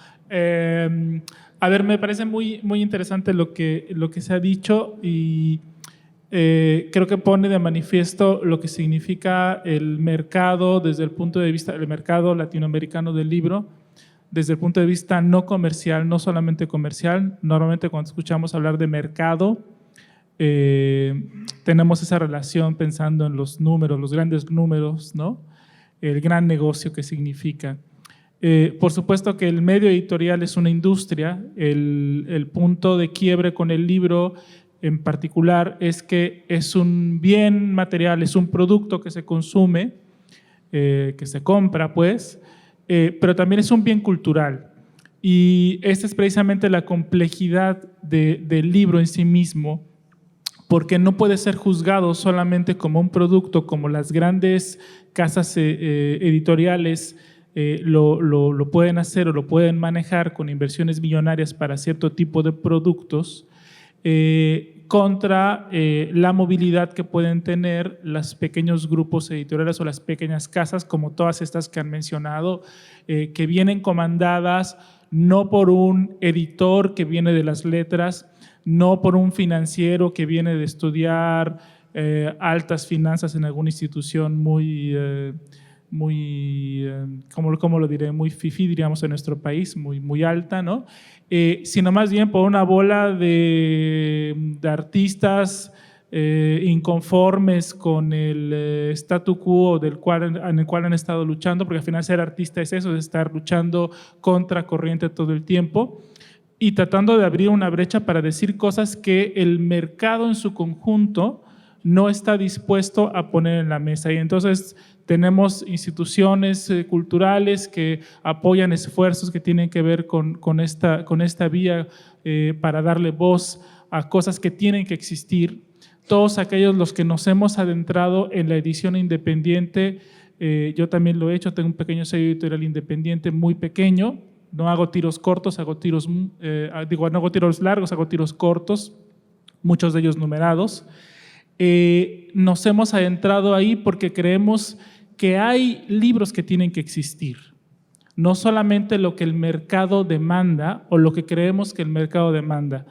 A ver, me parece muy, muy interesante lo que se ha dicho y creo que pone de manifiesto lo que significa el mercado desde el punto de vista del mercado latinoamericano del libro, desde el punto de vista no comercial, no solamente comercial. Normalmente cuando escuchamos hablar de mercado, tenemos esa relación pensando en los números, los grandes números, ¿no? El gran negocio que significa. Por supuesto que el medio editorial es una industria. El punto de quiebre con el libro en particular es que es un bien material, es un producto que se consume, que se compra, pues, pero también es un bien cultural. Y esta es precisamente la complejidad del libro en sí mismo, porque no puede ser juzgado solamente como un producto, como las grandes casas editoriales lo pueden hacer o lo pueden manejar con inversiones millonarias para cierto tipo de productos, contra la movilidad que pueden tener los pequeños grupos editoriales o las pequeñas casas, como todas estas que han mencionado, que vienen comandadas no por un editor que viene de las letras, no por un financiero que viene de estudiar altas finanzas en alguna institución ¿cómo lo diré? Muy fifí, diríamos, en nuestro país, muy alta, ¿no? Sino más bien por una bola de artistas inconformes con el statu quo en el cual han estado luchando, porque al final ser artista es eso, es estar luchando contra corriente todo el tiempo y tratando de abrir una brecha para decir cosas que el mercado en su conjunto no está dispuesto a poner en la mesa. Y entonces tenemos instituciones culturales que apoyan esfuerzos que tienen que ver con esta vía para darle voz a cosas que tienen que existir. Todos aquellos los que nos hemos adentrado en la edición independiente, yo también lo he hecho, tengo un pequeño sello editorial independiente muy pequeño, no hago tiros cortos, no hago tiros largos, hago tiros cortos, muchos de ellos numerados. Nos hemos adentrado ahí porque creemos que hay libros que tienen que existir, no solamente lo que el mercado demanda o lo que creemos que el mercado demanda.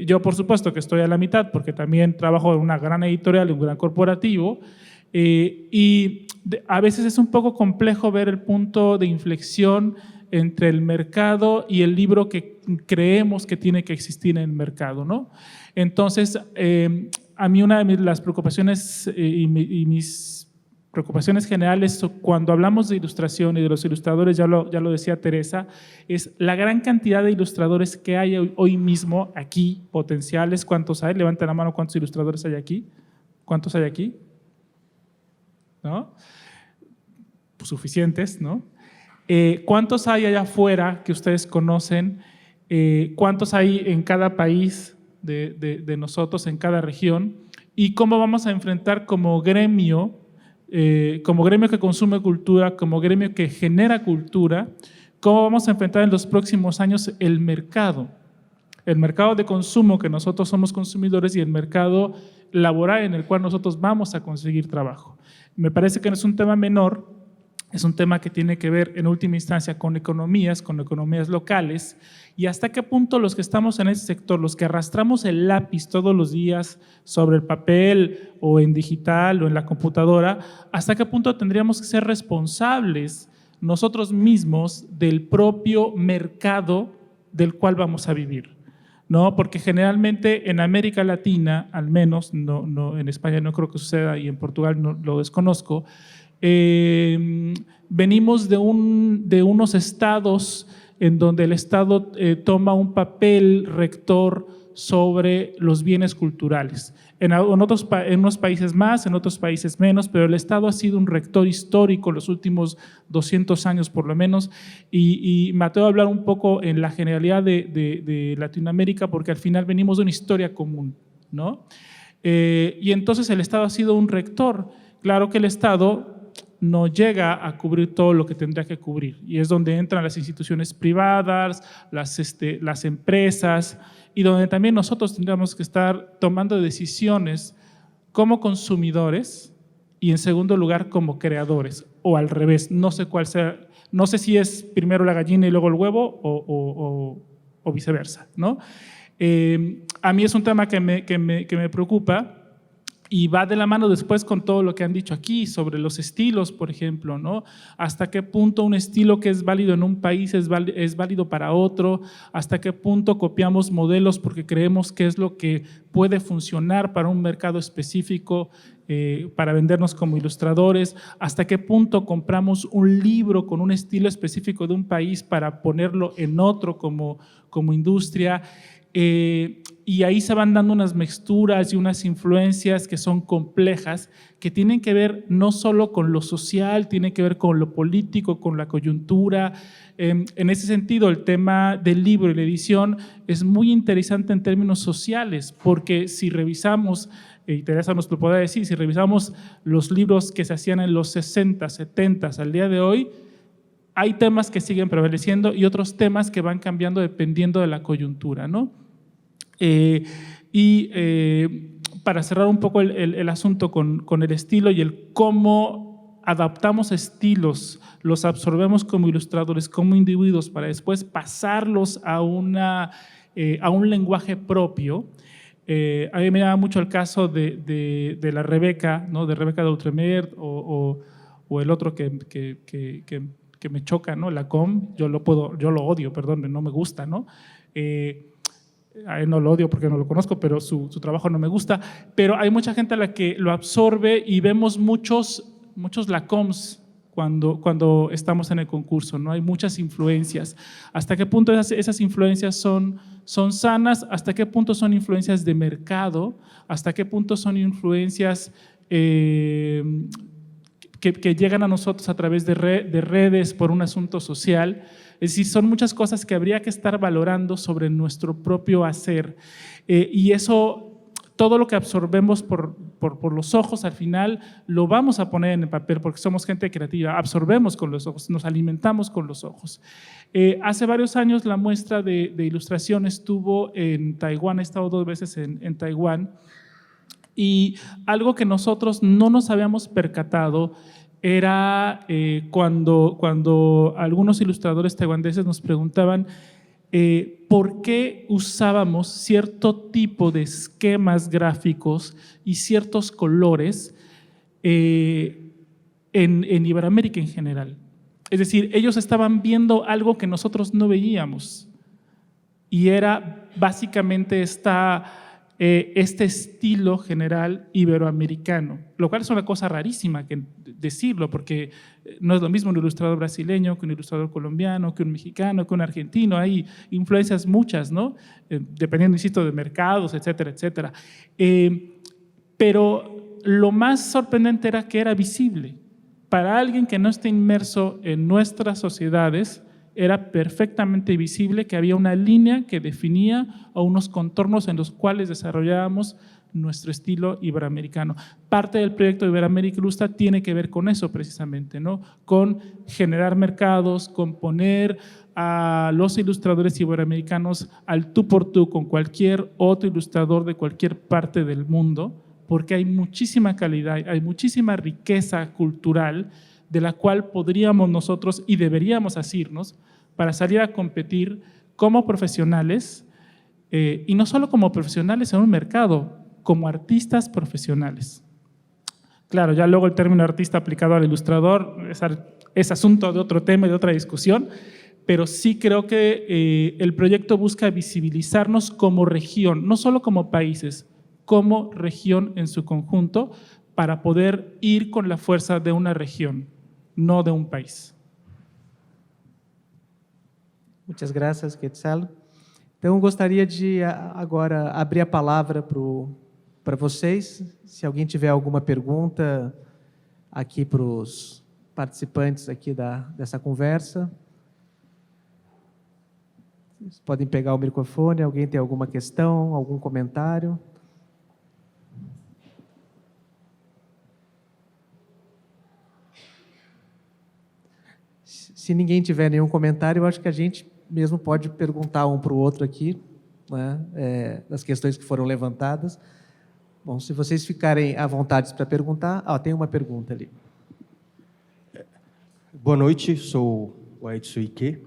Yo, por supuesto, que estoy a la mitad porque también trabajo en una gran editorial, en un gran corporativo, y a veces es un poco complejo ver el punto de inflexión entre el mercado y el libro que creemos que tiene que existir en el mercado, ¿no? Entonces, a mí una de las preocupaciones y mis preocupaciones generales cuando hablamos de ilustración y de los ilustradores, ya lo decía Teresa, es la gran cantidad de ilustradores que hay hoy mismo aquí, potenciales. ¿Cuántos hay? Levanten la mano, ¿cuántos ilustradores hay aquí? ¿Cuántos hay aquí? ¿No? Pues suficientes, ¿no? ¿Cuántos hay allá afuera que ustedes conocen? ¿Cuántos hay en cada país de nosotros, en cada región? ¿Y cómo vamos a enfrentar como gremio que consume cultura, como gremio que genera cultura, cómo vamos a enfrentar en los próximos años el mercado de consumo que nosotros somos consumidores y el mercado laboral en el cual nosotros vamos a conseguir trabajo? Me parece que no es un tema menor, es un tema que tiene que ver en última instancia con economías locales, y hasta qué punto los que estamos en ese sector, los que arrastramos el lápiz todos los días sobre el papel o en digital o en la computadora, hasta qué punto tendríamos que ser responsables nosotros mismos del propio mercado del cual vamos a vivir, ¿no? Porque generalmente en América Latina, al menos, no, en España no creo que suceda y en Portugal no, lo desconozco, venimos de unos estados en donde el Estado toma un papel rector sobre los bienes culturales. En unos países más, en otros países menos, pero el Estado ha sido un rector histórico los últimos 200 años por lo menos, y me atrevo a hablar un poco en la generalidad de Latinoamérica porque al final venimos de una historia común, ¿no? Y entonces el Estado ha sido un rector. Claro que el Estado no llega a cubrir todo lo que tendría que cubrir. Y es donde entran las instituciones privadas, las empresas, y donde también nosotros tendríamos que estar tomando decisiones como consumidores y en segundo lugar como creadores, o al revés, no sé cuál sea, no sé si es primero la gallina y luego el huevo o viceversa, ¿no? A mí es un tema que me preocupa y va de la mano después con todo lo que han dicho aquí sobre los estilos, por ejemplo, ¿no? Hasta qué punto un estilo que es válido en un país es válido para otro, hasta qué punto copiamos modelos porque creemos que es lo que puede funcionar para un mercado específico, para vendernos como ilustradores, hasta qué punto compramos un libro con un estilo específico de un país para ponerlo en otro como industria. Y ahí se van dando unas mixturas y unas influencias que son complejas, que tienen que ver no solo con lo social, tienen que ver con lo político, con la coyuntura. En ese sentido, el tema del libro y la edición es muy interesante en términos sociales, porque si revisamos, y Teresa nos lo podrá decir, si revisamos los libros que se hacían en los 60, 70 al día de hoy, hay temas que siguen prevaleciendo y otros temas que van cambiando dependiendo de la coyuntura, ¿no? Para cerrar un poco el asunto con el estilo y el cómo adaptamos estilos, los absorbemos como ilustradores, como individuos, para después pasarlos a un lenguaje propio. A mí me llama mucho el caso de la Rebeca, ¿no? De Rebeca D'Outremer o el otro que me choca, ¿no? Lacombe. Yo lo odio, perdón, no me gusta, ¿no? A él no lo odio porque no lo conozco, pero su trabajo no me gusta. Pero hay mucha gente a la que lo absorbe y vemos muchos Lacombes cuando estamos en el concurso, ¿no? Hay muchas influencias. ¿Hasta qué punto esas influencias son sanas? ¿Hasta qué punto son influencias de mercado? ¿Hasta qué punto son influencias que llegan a nosotros a través de redes por un asunto social? Es decir, son muchas cosas que habría que estar valorando sobre nuestro propio hacer. Y eso, todo lo que absorbemos por los ojos, al final lo vamos a poner en el papel porque somos gente creativa, absorbemos con los ojos, nos alimentamos con los ojos. Hace varios años la muestra de ilustración estuvo en Taiwán, he estado 2 veces en Taiwán, y algo que nosotros no nos habíamos percatado era cuando algunos ilustradores taiwaneses nos preguntaban por qué usábamos cierto tipo de esquemas gráficos y ciertos colores en Iberoamérica en general. Es decir, ellos estaban viendo algo que nosotros no veíamos y era básicamente este estilo general iberoamericano, lo cual es una cosa rarísima que decirlo, porque no es lo mismo un ilustrador brasileño que un ilustrador colombiano, que un mexicano, que un argentino. Hay influencias muchas, ¿no? Dependiendo, insisto, de mercados, etcétera, etcétera. Pero lo más sorprendente era que era visible. Para alguien que no esté inmerso en nuestras sociedades, era perfectamente visible que había una línea que definía o unos contornos en los cuales desarrollábamos nuestro estilo iberoamericano. Parte del proyecto Iberoamérica Ilustra tiene que ver con eso precisamente, ¿no? Con generar mercados, con poner a los ilustradores iberoamericanos al tú por tú con cualquier otro ilustrador de cualquier parte del mundo, porque hay muchísima calidad, hay muchísima riqueza cultural de la cual podríamos nosotros y deberíamos asirnos para salir a competir como profesionales, y no solo como profesionales en un mercado, como artistas profesionales. Claro, ya luego el término artista aplicado al ilustrador es asunto de otro tema y de otra discusión, pero sí creo que el proyecto busca visibilizarnos como región, no solo como países, como región en su conjunto, para poder ir con la fuerza de una región, no de um país. Muitas graças, Quetzal. Então, gostaria de agora abrir a palavra para vocês. Se alguém tiver alguma pergunta aqui para os participantes aqui dessa conversa. Vocês podem pegar o microfone. Alguém tem alguma questão, algum comentário? Se ninguém tiver nenhum comentário, eu acho que a gente mesmo pode perguntar um para o outro aqui, né, das questões que foram levantadas. Bom, se vocês ficarem à vontade para perguntar... tem uma pergunta ali. Boa noite, sou o Edson Ike.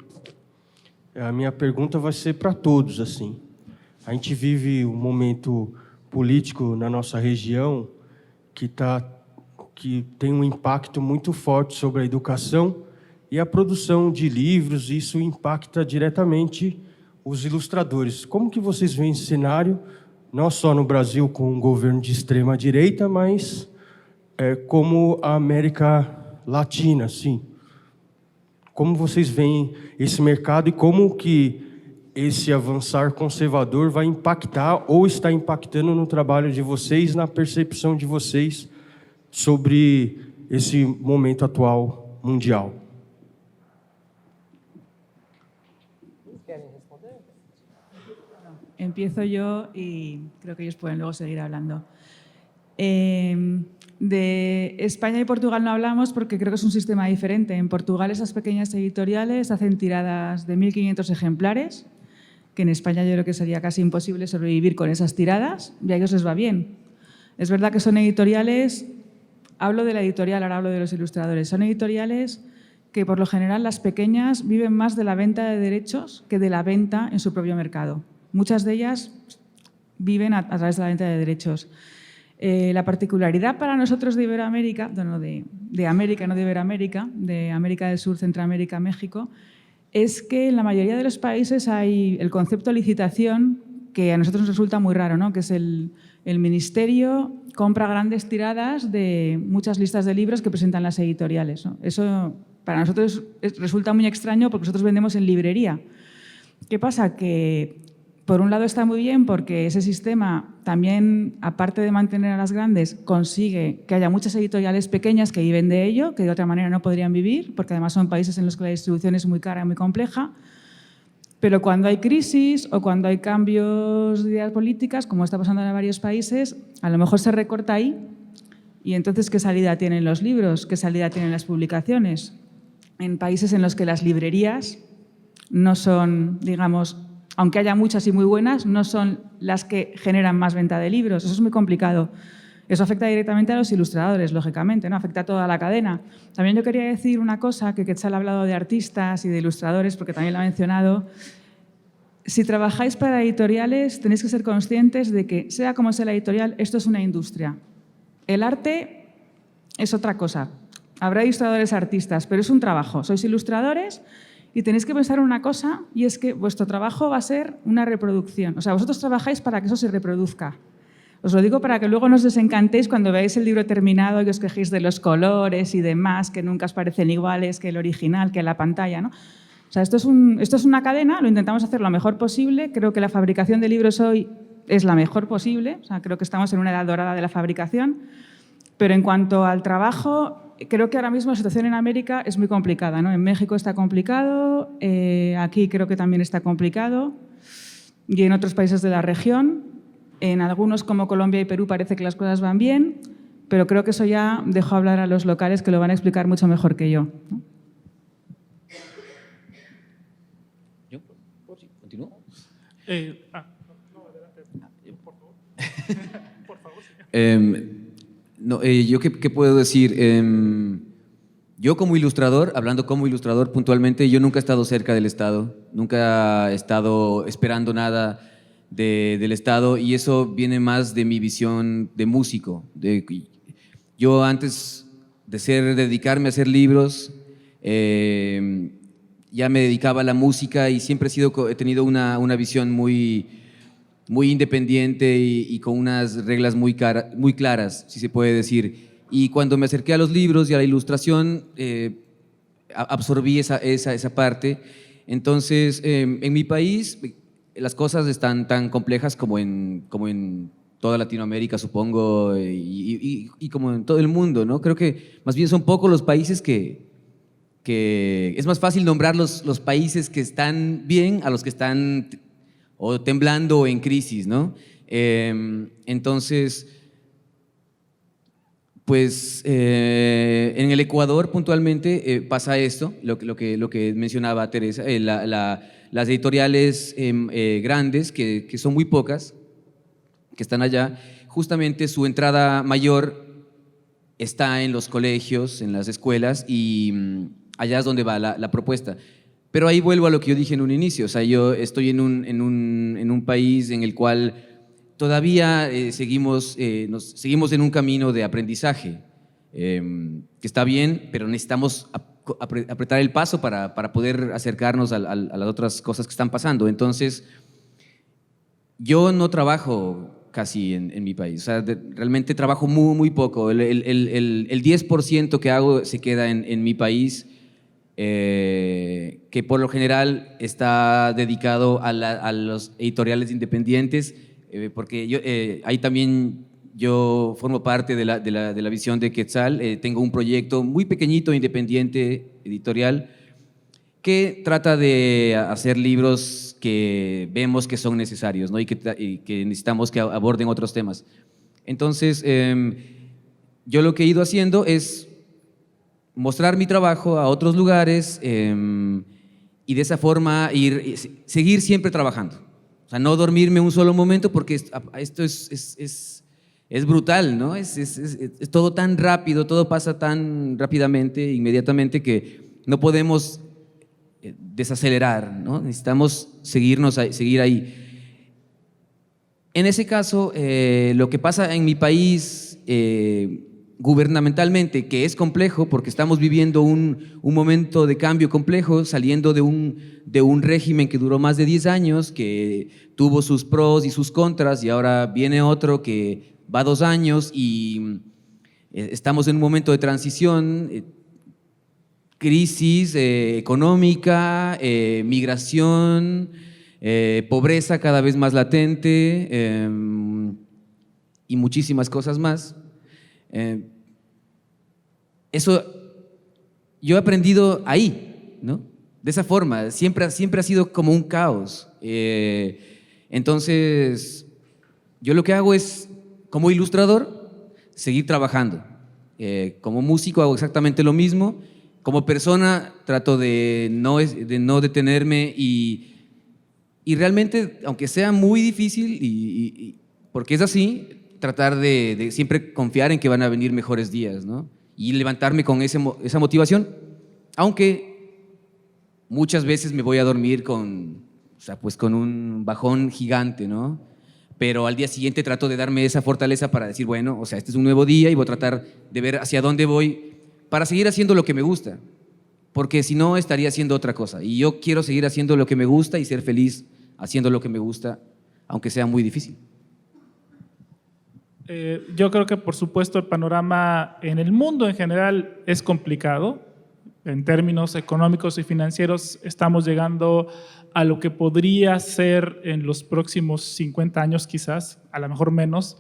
A minha pergunta vai ser para todos, assim. A gente vive um momento político na nossa região que tem um impacto muito forte sobre a educação e a produção de livros, e isso impacta diretamente os ilustradores. Como que vocês veem esse cenário, não só no Brasil com um governo de extrema-direita, mas como a América Latina, assim? Como vocês veem esse mercado e como que esse avançar conservador vai impactar ou está impactando no trabalho de vocês, na percepção de vocês sobre esse momento atual mundial? Empiezo yo y creo que ellos pueden luego seguir hablando. De España y Portugal no hablamos porque creo que es un sistema diferente. En Portugal esas pequeñas editoriales hacen tiradas de 1.500 ejemplares, que en España yo creo que sería casi imposible sobrevivir con esas tiradas, y a ellos les va bien. Es verdad que son editoriales, hablo de la editorial, ahora hablo de los ilustradores, son editoriales que por lo general las pequeñas viven más de la venta de derechos que de la venta en su propio mercado. Muchas de ellas viven a través de la venta de derechos. La particularidad para nosotros de Iberoamérica, bueno, de América, no de Iberoamérica, de América del Sur, Centroamérica, México, es que en la mayoría de los países hay el concepto de licitación que a nosotros nos resulta muy raro, ¿no? Que es el ministerio compra grandes tiradas de muchas listas de libros que presentan las editoriales, ¿no? Eso para nosotros resulta muy extraño porque nosotros vendemos en librería. ¿Qué pasa? Que por un lado está muy bien porque ese sistema también, aparte de mantener a las grandes, consigue que haya muchas editoriales pequeñas que viven de ello, que de otra manera no podrían vivir, porque además son países en los que la distribución es muy cara y muy compleja. Pero cuando hay crisis o cuando hay cambios de ideas políticas, como está pasando en varios países, a lo mejor se recorta ahí. Y entonces, ¿qué salida tienen los libros? ¿Qué salida tienen las publicaciones? En países en los que las librerías no son, digamos, aunque haya muchas y muy buenas, no son las que generan más venta de libros. Eso es muy complicado. Eso afecta directamente a los ilustradores, lógicamente, ¿no? Afecta a toda la cadena. También yo quería decir una cosa, que Quetzal ha hablado de artistas y de ilustradores, porque también lo ha mencionado. Si trabajáis para editoriales, tenéis que ser conscientes de que, sea como sea la editorial, esto es una industria. El arte es otra cosa. Habrá ilustradores artistas, pero es un trabajo. Sois ilustradores y tenéis que pensar en una cosa, y es que vuestro trabajo va a ser una reproducción. O sea, vosotros trabajáis para que eso se reproduzca. Os lo digo para que luego no os desencantéis cuando veáis el libro terminado y os quejéis de los colores y demás, que nunca os parecen iguales que el original, que la pantalla, ¿no? O sea, esto es una cadena, lo intentamos hacer lo mejor posible. Creo que la fabricación de libros hoy es la mejor posible. O sea, creo que estamos en una edad dorada de la fabricación. Pero en cuanto al trabajo, creo que ahora mismo la situación en América es muy complicada, ¿no? En México está complicado, aquí creo que también está complicado, y en otros países de la región. En algunos, como Colombia y Perú, parece que las cosas van bien, pero creo que eso ya dejo hablar a los locales, que lo van a explicar mucho mejor que yo, ¿no? ¿Yo? Sí, ¿continúo? No, adelante, por favor. Por favor, señor. ¿Yo qué puedo decir? Yo como ilustrador, hablando como ilustrador puntualmente, yo nunca he estado cerca del Estado, nunca he estado esperando nada del Estado, y eso viene más de mi visión de músico. Yo antes de dedicarme a hacer libros, ya me dedicaba a la música y siempre he tenido una visión muy independiente y con unas reglas muy claras, si se puede decir. Y cuando me acerqué a los libros y a la ilustración, absorbí esa parte. Entonces, en mi país, las cosas están tan complejas como en toda Latinoamérica, supongo, y como en todo el mundo, ¿no? Creo que más bien son pocos los países que es más fácil nombrar los países que están bien a los que están o temblando o en crisis, ¿no? Entonces, Pues en el Ecuador puntualmente pasa esto, lo que mencionaba Teresa, las editoriales grandes, que son muy pocas, que están allá, justamente su entrada mayor está en los colegios, en las escuelas, y allá es donde va la propuesta. Pero ahí vuelvo a lo que yo dije en un inicio, o sea, yo estoy en un país en el cual todavía seguimos en un camino de aprendizaje, que está bien, pero necesitamos apretar el paso para poder acercarnos a las otras cosas que están pasando. Entonces, yo no trabajo casi en mi país, o sea, realmente trabajo muy poco. El 10% que hago se queda en mi país, que por lo general está dedicado a los editoriales independientes, porque ahí también yo formo parte de la visión de Quetzal. Tengo un proyecto muy pequeñito, independiente, editorial, que trata de hacer libros que vemos que son necesarios, ¿no? y que necesitamos que aborden otros temas. Entonces, yo lo que he ido haciendo es mostrar mi trabajo a otros lugares, y de esa forma seguir siempre trabajando. O sea, no dormirme un solo momento, porque esto es brutal, ¿no? Es todo tan rápido, todo pasa tan rápidamente, inmediatamente, que no podemos desacelerar, ¿no? Necesitamos seguir ahí. En ese caso, lo que pasa en mi país gubernamentalmente, que es complejo porque estamos viviendo un momento de cambio complejo, saliendo de un régimen que duró más de 10 años, que tuvo sus pros y sus contras, y ahora viene otro que va 2 años, y estamos en un momento de transición, crisis económica, migración, pobreza cada vez más latente, y muchísimas cosas más. Eso yo he aprendido ahí, ¿no? De esa forma, siempre ha sido como un caos. Entonces, yo lo que hago es, como ilustrador, seguir trabajando. Como músico hago exactamente lo mismo. Como persona trato de no detenerme, y realmente, aunque sea muy difícil, porque es así, tratar de siempre confiar en que van a venir mejores días, ¿no? Y levantarme con esa motivación, aunque muchas veces me voy a dormir con un bajón gigante, ¿no? Pero al día siguiente trato de darme esa fortaleza para decir, bueno, o sea, este es un nuevo día y voy a tratar de ver hacia dónde voy para seguir haciendo lo que me gusta, porque si no estaría haciendo otra cosa. Y yo quiero seguir haciendo lo que me gusta y ser feliz haciendo lo que me gusta, aunque sea muy difícil. Yo creo que, por supuesto, el panorama en el mundo en general es complicado. En términos económicos y financieros, estamos llegando a lo que podría ser en los próximos 50 años, quizás, a lo mejor menos,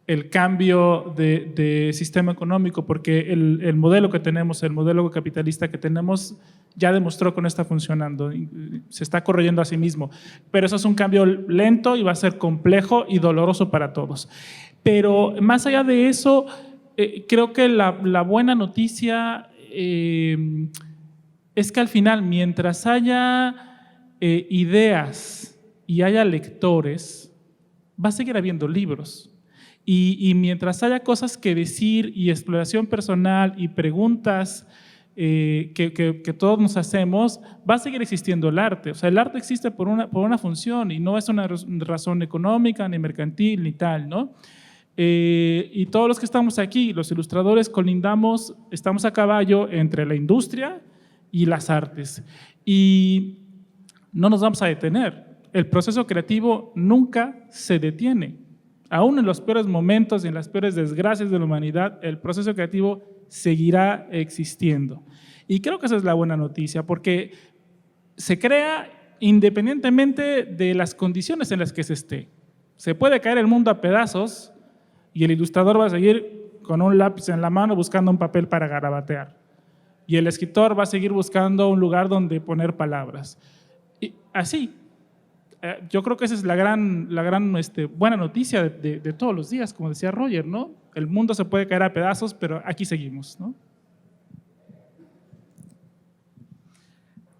el cambio de sistema económico, porque el modelo que tenemos, el modelo capitalista que tenemos, ya demostró que no está funcionando, se está corroyendo a sí mismo. Pero eso es un cambio lento y va a ser complejo y doloroso para todos. Pero más allá de eso, creo que la buena noticia es que al final, mientras haya ideas y haya lectores, va a seguir habiendo libros. Y mientras haya cosas que decir y exploración personal y preguntas que todos nos hacemos, va a seguir existiendo el arte. O sea, el arte existe por una función, y no es una razón económica, ni mercantil, ni tal, ¿no? Y todos los que estamos aquí, los ilustradores, estamos a caballo entre la industria y las artes. Y no nos vamos a detener. El proceso creativo nunca se detiene. Aún en los peores momentos y en las peores desgracias de la humanidad, el proceso creativo seguirá existiendo. Y creo que esa es la buena noticia, porque se crea independientemente de las condiciones en las que se esté. Se puede caer el mundo a pedazos y el ilustrador va a seguir con un lápiz en la mano buscando un papel para garabatear. Y el escritor va a seguir buscando un lugar donde poner palabras. Y así, Yo creo que esa es la gran buena noticia de todos los días, como decía Roger, ¿no? El mundo se puede caer a pedazos, pero aquí seguimos, ¿no?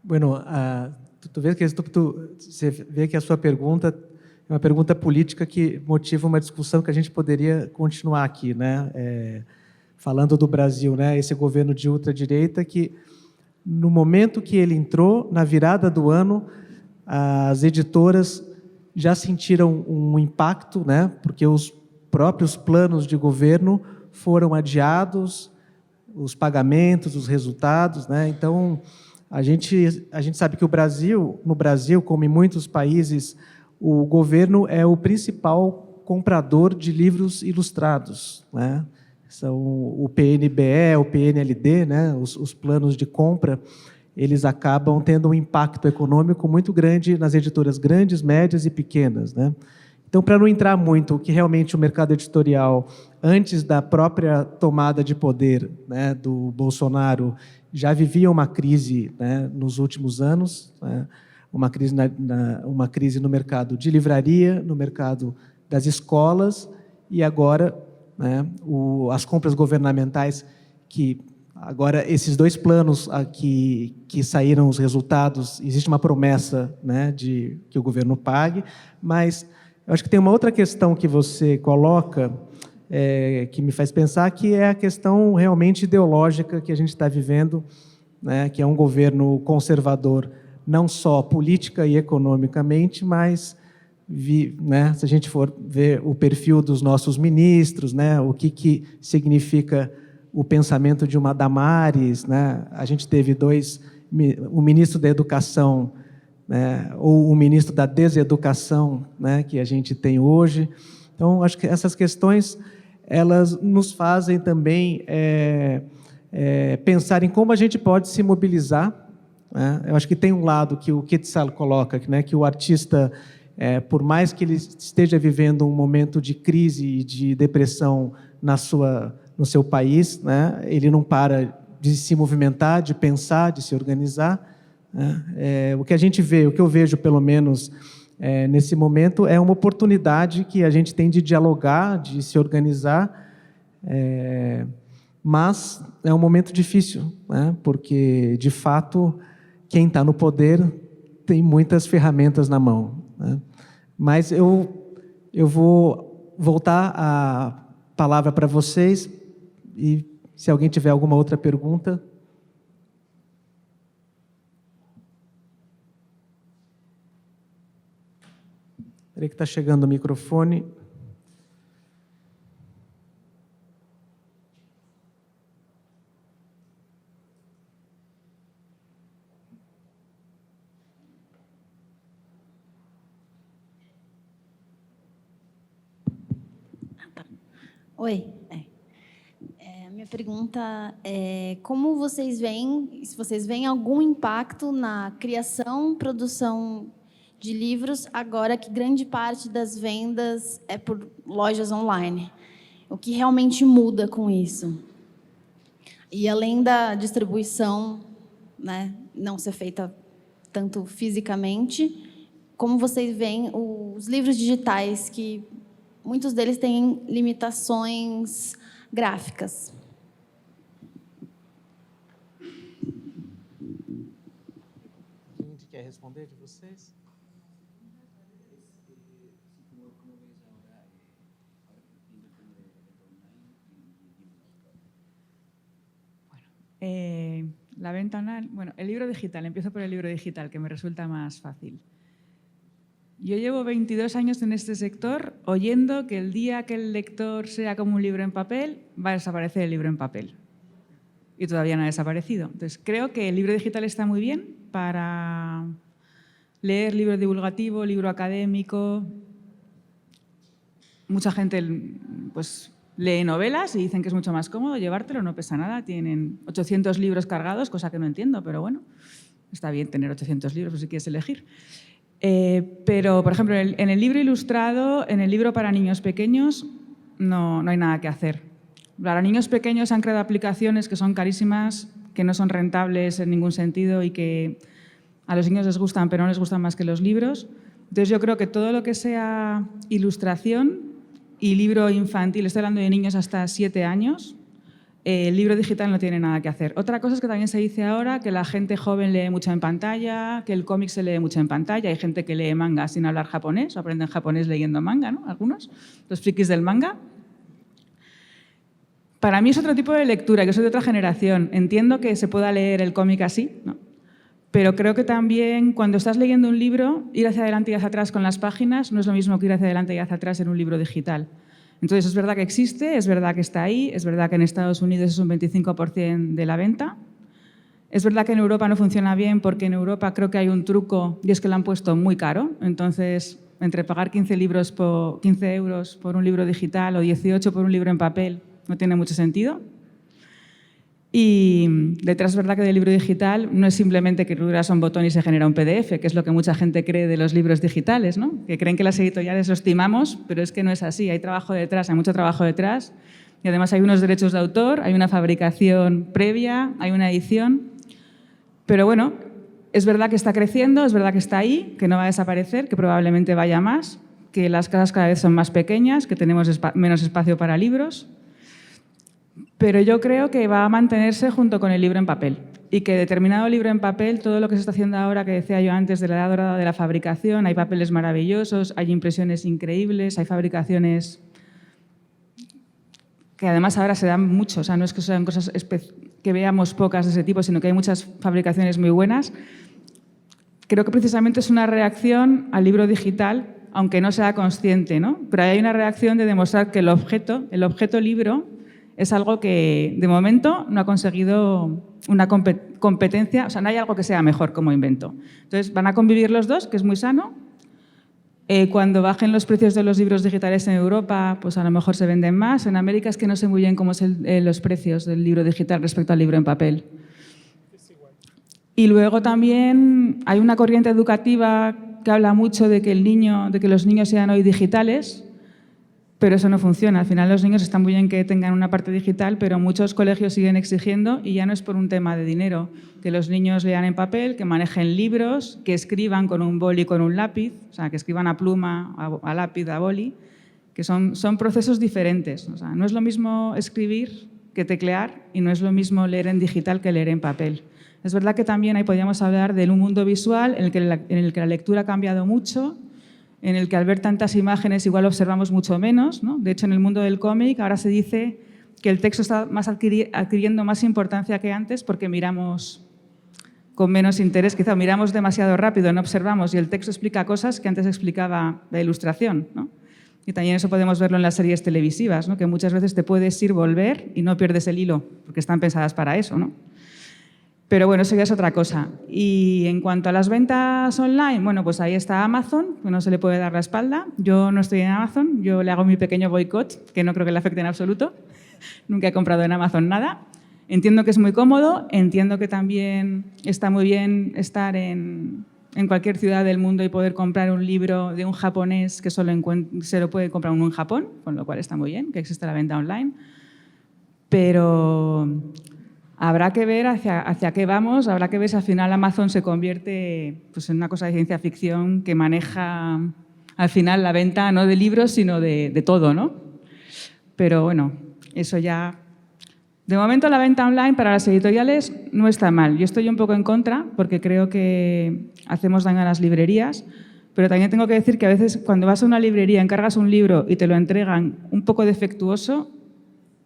Bueno, você vê que a sua pergunta é uma pergunta política que motiva uma discussão que a gente poderia continuar aqui, né? Falando do Brasil, né? Esse governo de ultradireita que, no momento que ele entrou, na virada do ano, as editoras já sentiram um impacto, né? Porque os próprios planos de governo foram adiados, os pagamentos, os resultados, né? Então, a gente sabe que no Brasil, como em muitos países, o governo é o principal comprador de livros ilustrados, né? São o PNBE, o PNLD, né? Os planos de compra, eles acabam tendo um impacto econômico muito grande nas editoras grandes, médias e pequenas, né? Então, para não entrar muito, o que realmente o mercado editorial, antes da própria tomada de poder, né, do Bolsonaro, já vivia uma crise, né, nos últimos anos, né, uma crise no mercado de livraria, no mercado das escolas, e agora, né, as compras governamentais, que agora esses dois planos aqui que saíram os resultados, existe uma promessa, né, de que o governo pague, mas eu acho que tem uma outra questão que você coloca, que me faz pensar, que é a questão realmente ideológica que a gente está vivendo, né, que é um governo conservador, não só política e economicamente, mas, né, se a gente for ver o perfil dos nossos ministros, né, o que significa o pensamento de uma Damares, né, a gente teve o ministro da Educação, né, ou o ministro da Deseducação, né, que a gente tem hoje. Então, acho que essas questões, elas nos fazem também pensar em como a gente pode se mobilizar, né? Eu acho que tem um lado que o Quetzal coloca, né, que o artista, por mais que ele esteja vivendo um momento de crise e de depressão no seu país, né, ele não para de se movimentar, de pensar, de se organizar. O que a gente vê, o que eu vejo, pelo menos, nesse momento, é uma oportunidade que a gente tem de dialogar, de se organizar, mas é um momento difícil, né? Porque, de fato, quem está no poder tem muitas ferramentas na mão, né? Mas eu vou voltar a palavra para vocês e, se alguém tiver alguma outra pergunta... Peraí que está chegando o microfone. Oi. Minha pergunta é como vocês veem, se vocês veem algum impacto na criação, produção de livros, agora que grande parte das vendas é por lojas online. O que realmente muda com isso? E além da distribuição, né, não ser feita tanto fisicamente, como vocês veem os livros digitais, que muitos deles têm limitações gráficas? Quem quer responder de vocês? La venta online, bueno, el libro digital, empiezo por el libro digital, que me resulta más fácil. Yo llevo 22 años en este sector oyendo que el día que el lector sea como un libro en papel, va a desaparecer el libro en papel. Y todavía no ha desaparecido. Entonces, creo que el libro digital está muy bien para leer libro divulgativo, libro académico. Mucha gente, pues, lee novelas y dicen que es mucho más cómodo llevártelo, no pesa nada. Tienen 800 libros cargados, cosa que no entiendo, pero bueno, está bien tener 800 libros si quieres elegir. Pero, por ejemplo, en el libro ilustrado, en el libro para niños pequeños, no hay nada que hacer. Para niños pequeños han creado aplicaciones que son carísimas, que no son rentables en ningún sentido y que a los niños les gustan, pero no les gustan más que los libros. Entonces yo creo que todo lo que sea ilustración y libro infantil, estoy hablando de niños hasta 7 años, el libro digital no tiene nada que hacer. Otra cosa es que también se dice ahora que la gente joven lee mucho en pantalla, que el cómic se lee mucho en pantalla. Hay gente que lee manga sin hablar japonés, o aprenden japonés leyendo manga, ¿no? Algunos, los frikis del manga. Para mí es otro tipo de lectura, yo soy de otra generación. Entiendo que se pueda leer el cómic así, ¿no? Pero creo que también cuando estás leyendo un libro, ir hacia adelante y hacia atrás con las páginas no es lo mismo que ir hacia adelante y hacia atrás en un libro digital. Entonces, es verdad que existe, es verdad que está ahí, es verdad que en Estados Unidos es un 25% de la venta. Es verdad que en Europa no funciona bien porque en Europa creo que hay un truco y es que lo han puesto muy caro. Entonces, entre pagar 15 euros por un libro digital o 18 por un libro en papel, no tiene mucho sentido. Y detrás es verdad que del libro digital no es simplemente que pulsas un botón y se genera un PDF, que es lo que mucha gente cree de los libros digitales, ¿no? Que creen que las editoriales los timamos, pero es que no es así. Hay trabajo detrás, hay mucho trabajo detrás. Y además hay unos derechos de autor, hay una fabricación previa, hay una edición. Pero bueno, es verdad que está creciendo, es verdad que está ahí, que no va a desaparecer, que probablemente vaya más, que las casas cada vez son más pequeñas, que tenemos menos espacio para libros. Pero yo creo que va a mantenerse junto con el libro en papel y que determinado libro en papel, todo lo que se está haciendo ahora, que decía yo antes, de la edad dorada de la fabricación, hay papeles maravillosos, hay impresiones increíbles, hay fabricaciones que además ahora se dan mucho, o sea, no es que sean cosas que veamos pocas de ese tipo, sino que hay muchas fabricaciones muy buenas. Creo que precisamente es una reacción al libro digital, aunque no sea consciente, ¿no? Pero hay una reacción de demostrar que el objeto libro, es algo que, de momento, no ha conseguido una competencia, o sea, no hay algo que sea mejor como invento. Entonces, van a convivir los dos, que es muy sano. Cuando bajen los precios de los libros digitales en Europa, pues a lo mejor se venden más. En América es que no sé muy bien cómo son los precios del libro digital respecto al libro en papel. Y luego también hay una corriente educativa que habla mucho de que los niños sean hoy digitales, pero eso no funciona. Al final los niños están muy bien que tengan una parte digital, pero muchos colegios siguen exigiendo, y ya no es por un tema de dinero, que los niños lean en papel, que manejen libros, que escriban con un boli y con un lápiz, o sea, que escriban a pluma, a lápiz, a boli, que son procesos diferentes. O sea, no es lo mismo escribir que teclear y no es lo mismo leer en digital que leer en papel. Es verdad que también ahí podríamos hablar de un mundo visual en el que la lectura ha cambiado mucho, en el que al ver tantas imágenes igual observamos mucho menos, ¿no? De hecho, en el mundo del cómic ahora se dice que el texto está adquiriendo más importancia que antes porque miramos con menos interés, quizá miramos demasiado rápido, no observamos, y el texto explica cosas que antes explicaba la ilustración, ¿no? Y también eso podemos verlo en las series televisivas, ¿no? Que muchas veces te puedes ir, volver y no pierdes el hilo, porque están pensadas para eso, ¿no? Pero bueno, eso ya es otra cosa. Y en cuanto a las ventas online, bueno, pues ahí está Amazon, que no se le puede dar la espalda. Yo no estoy en Amazon, yo le hago mi pequeño boicot, que no creo que le afecte en absoluto. Nunca he comprado en Amazon nada. Entiendo que es muy cómodo, entiendo que también está muy bien estar en cualquier ciudad del mundo y poder comprar un libro de un japonés que solo se lo puede comprar uno en Japón, con lo cual está muy bien que exista la venta online. Pero habrá que ver hacia qué vamos, habrá que ver si al final Amazon se convierte pues, en una cosa de ciencia ficción que maneja al final la venta no de libros, sino de todo, ¿no? Pero bueno, eso ya... De momento la venta online para las editoriales no está mal. Yo estoy un poco en contra porque creo que hacemos daño a las librerías, pero también tengo que decir que a veces cuando vas a una librería, encargas un libro y te lo entregan un poco defectuoso,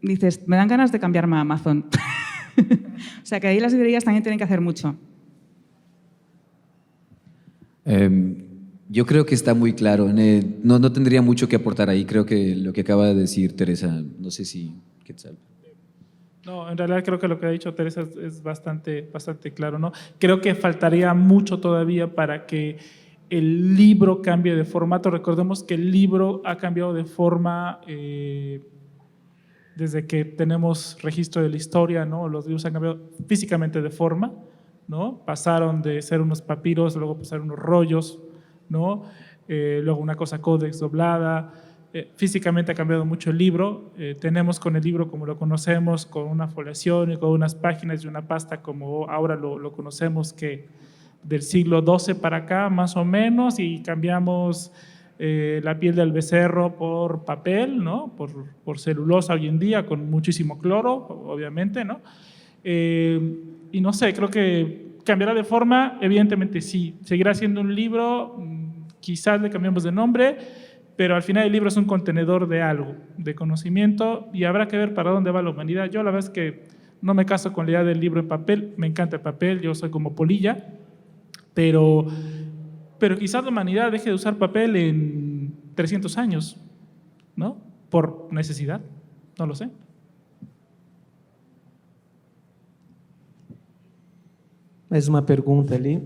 dices, me dan ganas de cambiarme a Amazon. O sea que ahí las librerías también tienen que hacer mucho. Yo creo que está muy claro. No tendría mucho que aportar ahí. Creo que lo que acaba de decir Teresa, no sé si... No, en realidad creo que lo que ha dicho Teresa es bastante claro, ¿no? Creo que faltaría mucho todavía para que el libro cambie de formato. Recordemos que el libro ha cambiado de forma desde que tenemos registro de la historia, ¿no? Los libros han cambiado físicamente de forma, ¿no? Pasaron de ser unos papiros, luego pasaron unos rollos, ¿no? Luego una cosa códex doblada. Físicamente ha cambiado mucho el libro. Tenemos con el libro como lo conocemos, con una foliación y con unas páginas y una pasta como ahora lo conocemos, que del siglo XII para acá, más o menos, y cambiamos la piel del becerro por papel, ¿no? Por celulosa hoy en día, con muchísimo cloro, obviamente, ¿no? Y no sé, creo que cambiará de forma, evidentemente sí. Seguirá siendo un libro, quizás le cambiamos de nombre, pero al final el libro es un contenedor de algo, de conocimiento, y habrá que ver para dónde va la humanidad. Yo la verdad es que no me caso con la idea del libro en papel, me encanta el papel, yo soy como polilla, pero quizás la humanidad deje de usar papel en 300 años, ¿no? Por necesidad, no lo sé. Mais uma pergunta ali.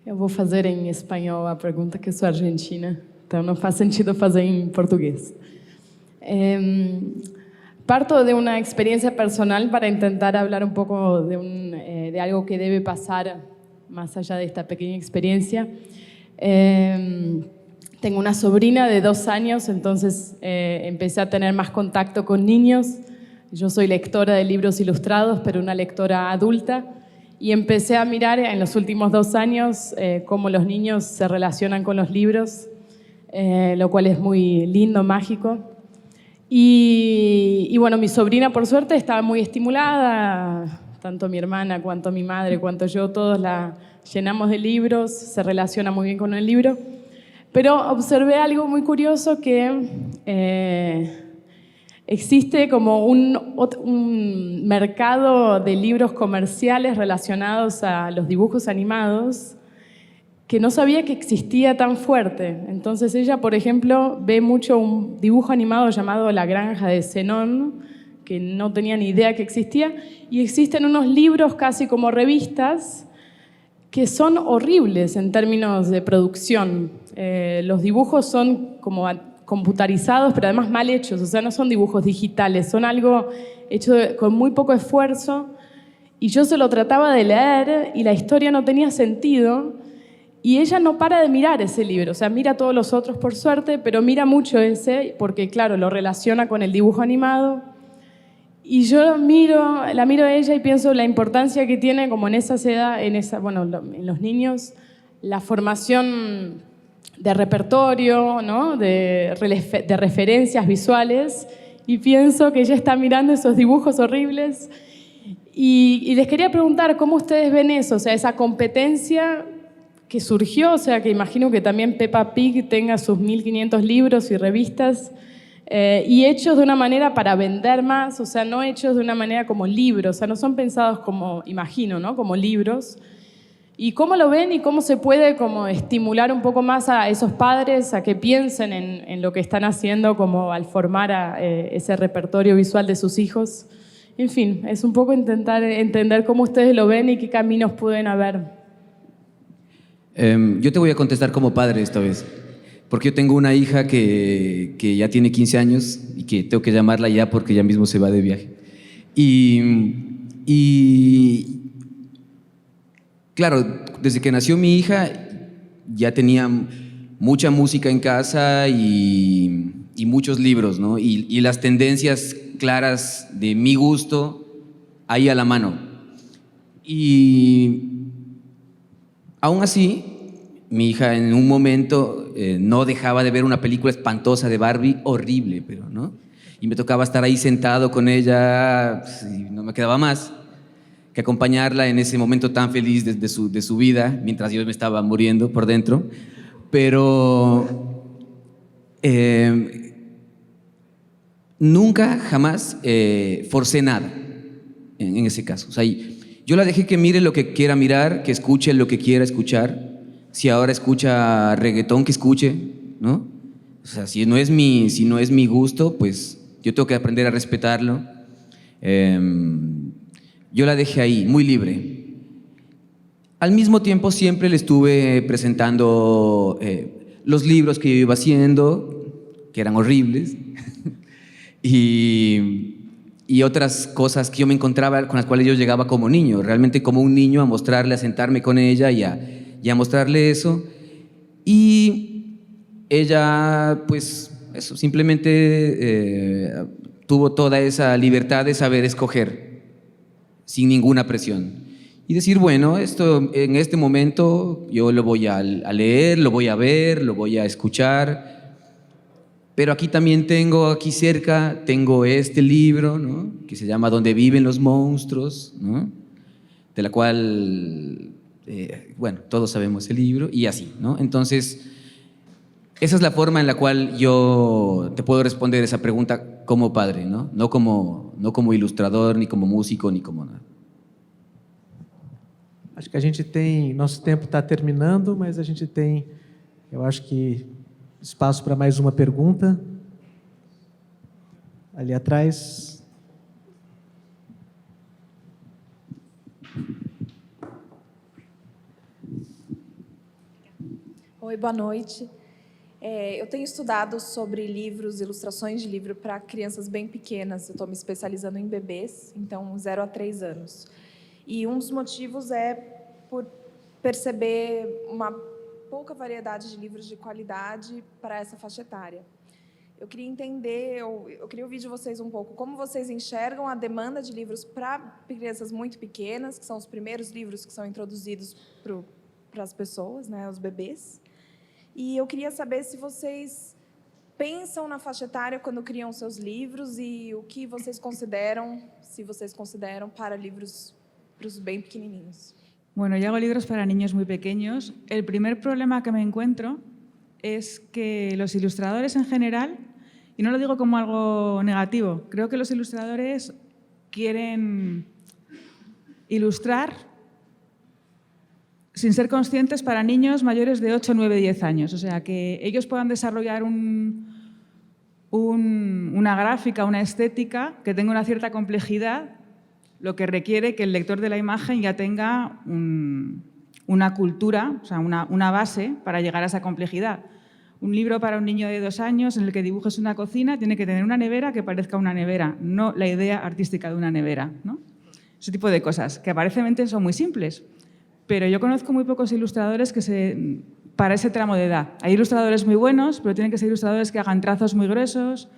Eu vou fazer em espanhol a pergunta, que eu sou argentina, então não faz sentido fazer em português. Parto de una experiencia personal para intentar hablar un poco de algo que debe pasar más allá de esta pequeña experiencia. Tengo una sobrina de 2 años, entonces empecé a tener más contacto con niños. Yo soy lectora de libros ilustrados, pero una lectora adulta. Y empecé a mirar en los últimos 2 años cómo los niños se relacionan con los libros, lo cual es muy lindo, mágico. Y bueno, mi sobrina, por suerte, estaba muy estimulada, tanto mi hermana, cuanto mi madre, cuanto yo, todos la llenamos de libros, se relaciona muy bien con el libro. Pero observé algo muy curioso, que existe como un mercado de libros comerciales relacionados a los dibujos animados que no sabía que existía tan fuerte. Entonces ella, por ejemplo, ve mucho un dibujo animado llamado La Granja de Zenón, que no tenía ni idea que existía, y existen unos libros casi como revistas que son horribles en términos de producción. Los dibujos son como computarizados, pero además mal hechos, o sea, no son dibujos digitales, son algo hecho con muy poco esfuerzo, y yo se lo trataba de leer y la historia no tenía sentido, y ella no para de mirar ese libro, o sea, mira todos los otros por suerte, pero mira mucho ese, porque claro, lo relaciona con el dibujo animado, y yo la miro a ella y pienso la importancia que tiene como en esa edad, en los niños, la formación de repertorio, ¿no? de referencias visuales, y pienso que ella está mirando esos dibujos horribles, y les quería preguntar cómo ustedes ven eso, o sea, esa competencia que surgió, o sea, que imagino que también Peppa Pig tenga sus 1500 libros y revistas, y hechos de una manera para vender más, o sea, no hechos de una manera como libros, o sea, no son pensados como, imagino, ¿no? Como libros. ¿Y cómo lo ven y cómo se puede como estimular un poco más a esos padres a que piensen en lo que están haciendo como al formar ese repertorio visual de sus hijos? En fin, es un poco intentar entender cómo ustedes lo ven y qué caminos pueden haber. Yo te voy a contestar como padre esta vez, porque yo tengo una hija que ya tiene 15 años y que tengo que llamarla ya porque ya mismo se va de viaje. Y claro, desde que nació mi hija ya tenía mucha música en casa y muchos libros, ¿no? Y las tendencias claras de mi gusto ahí a la mano. Y aún así, mi hija en un momento no dejaba de ver una película espantosa de Barbie, horrible, pero, ¿no? Y me tocaba estar ahí sentado con ella, y no me quedaba más que acompañarla en ese momento tan feliz de su vida, mientras yo me estaba muriendo por dentro. Pero nunca, jamás forcé nada en ese caso. O sea, yo la dejé que mire lo que quiera mirar, que escuche lo que quiera escuchar. Si ahora escucha reggaetón, que escuche, ¿no? O sea, si no es mi gusto, pues yo tengo que aprender a respetarlo. Yo la dejé ahí, muy libre. Al mismo tiempo siempre le estuve presentando los libros que yo iba haciendo, que eran horribles, y otras cosas que yo me encontraba con las cuales yo llegaba como niño, realmente como un niño, a mostrarle, a sentarme con ella y a mostrarle eso. Y ella, pues, eso, simplemente tuvo toda esa libertad de saber escoger sin ninguna presión y decir, bueno, esto en este momento yo lo voy a leer, lo voy a ver, lo voy a escuchar, pero aquí también aquí cerca, tengo este libro, ¿no?, que se llama Donde viven los monstruos, ¿no?, de la cual, bueno, todos sabemos el libro, y así, ¿no? Entonces, esa es la forma en la cual yo te puedo responder esa pregunta como padre, ¿no? No como ilustrador, ni como músico, ni como nada. Acho que a gente tem, nosso tempo está terminando, mas a gente tem, eu acho que, espaço para mais uma pergunta. Ali atrás. Oi, boa noite. Eu tenho estudado sobre livros, ilustrações de livro para crianças bem pequenas. Eu estou me especializando em bebês, então 0 a 3 anos. E um dos motivos é por perceber uma pouca variedade de livros de qualidade para essa faixa etária. Eu queria entender, eu queria ouvir de vocês um pouco como vocês enxergam a demanda de livros para crianças muito pequenas, que são os primeiros livros que são introduzidos para as pessoas, né, os bebês. E eu queria saber se vocês pensam na faixa etária quando criam seus livros e o que vocês consideram, si vocês consideram para livros para os bem pequenininhos. Bueno, yo hago libros para niños muy pequeños. El primer problema que me encuentro es que los ilustradores en general, y no lo digo como algo negativo, creo que los ilustradores quieren ilustrar sin ser conscientes para niños mayores de 8, 9, 10 años. O sea, que ellos puedan desarrollar una gráfica, una estética que tenga una cierta complejidad, lo que requiere que el lector de la imagen ya tenga una cultura, o sea, una base para llegar a esa complejidad. Un libro para un niño de 2 años en el que dibujes una cocina tiene que tener una nevera que parezca una nevera, no la idea artística de una nevera, ¿no? Ese tipo de cosas, que aparentemente son muy simples, pero yo conozco muy pocos ilustradores para ese tramo de edad. Hay ilustradores muy buenos, pero tienen que ser ilustradores que hagan trazos muy gruesos,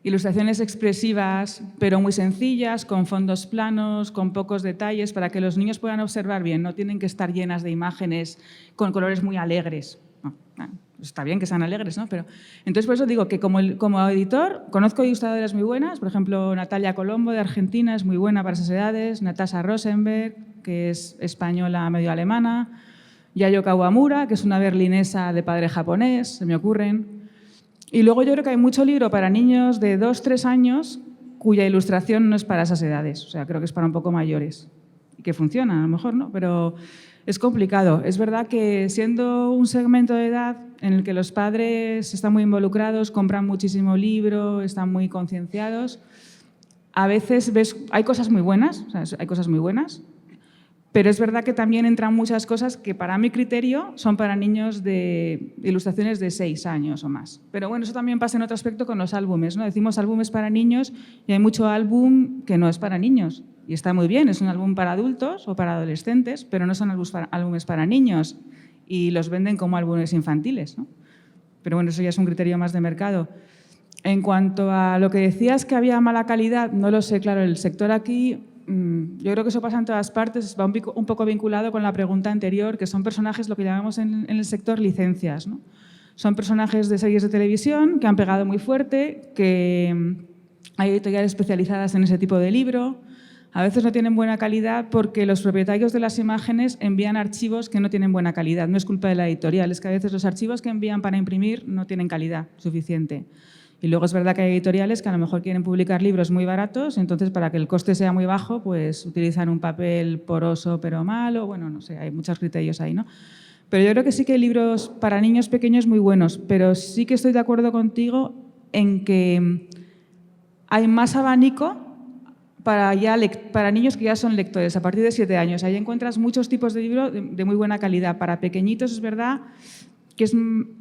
ilustraciones expresivas, pero muy sencillas, con fondos planos, con pocos detalles, para que los niños puedan observar bien. No tienen que estar llenas de imágenes con colores muy alegres. Está bien que sean alegres, ¿no? Pero, entonces, por eso digo que como editor conozco ilustradoras muy buenas. Por ejemplo, Natalia Colombo de Argentina es muy buena para esas edades, Natasha Rosenberg, que es española medio alemana, Yayo Kawamura, que es una berlinesa de padre japonés, se me ocurren. Y luego yo creo que hay mucho libro para niños de 2, 3 años cuya ilustración no es para esas edades. O sea, creo que es para un poco mayores. Y que funciona, a lo mejor, ¿no? Pero es complicado. Es verdad que siendo un segmento de edad en el que los padres están muy involucrados, compran muchísimo libro, están muy concienciados, a veces hay cosas muy buenas, o sea, hay cosas muy buenas, pero es verdad que también entran muchas cosas que para mi criterio son para niños de ilustraciones de 6 años o más. Pero bueno, eso también pasa en otro aspecto con los álbumes, ¿no? Decimos álbumes para niños y hay mucho álbum que no es para niños. Y está muy bien, es un álbum para adultos o para adolescentes, pero no son álbumes para niños y los venden como álbumes infantiles, ¿no? Pero bueno, eso ya es un criterio más de mercado. En cuanto a lo que decías que había mala calidad, no lo sé, claro, el sector aquí, yo creo que eso pasa en todas partes, va un poco vinculado con la pregunta anterior, que son personajes, lo que llamamos en el sector licencias, ¿no? Son personajes de series de televisión que han pegado muy fuerte, que hay editoriales especializadas en ese tipo de libro. A veces no tienen buena calidad porque los propietarios de las imágenes envían archivos que no tienen buena calidad. No es culpa de la editorial, es que a veces los archivos que envían para imprimir no tienen calidad suficiente. Y luego es verdad que hay editoriales que a lo mejor quieren publicar libros muy baratos, entonces para que el coste sea muy bajo, pues utilizan un papel poroso pero malo, bueno, no sé, hay muchos criterios ahí, ¿no? Pero yo creo que sí que hay libros para niños pequeños muy buenos, pero sí que estoy de acuerdo contigo en que hay más abanico para niños que ya son lectores, a partir de 7 años. Ahí encuentras muchos tipos de libros de muy buena calidad. Para pequeñitos es verdad que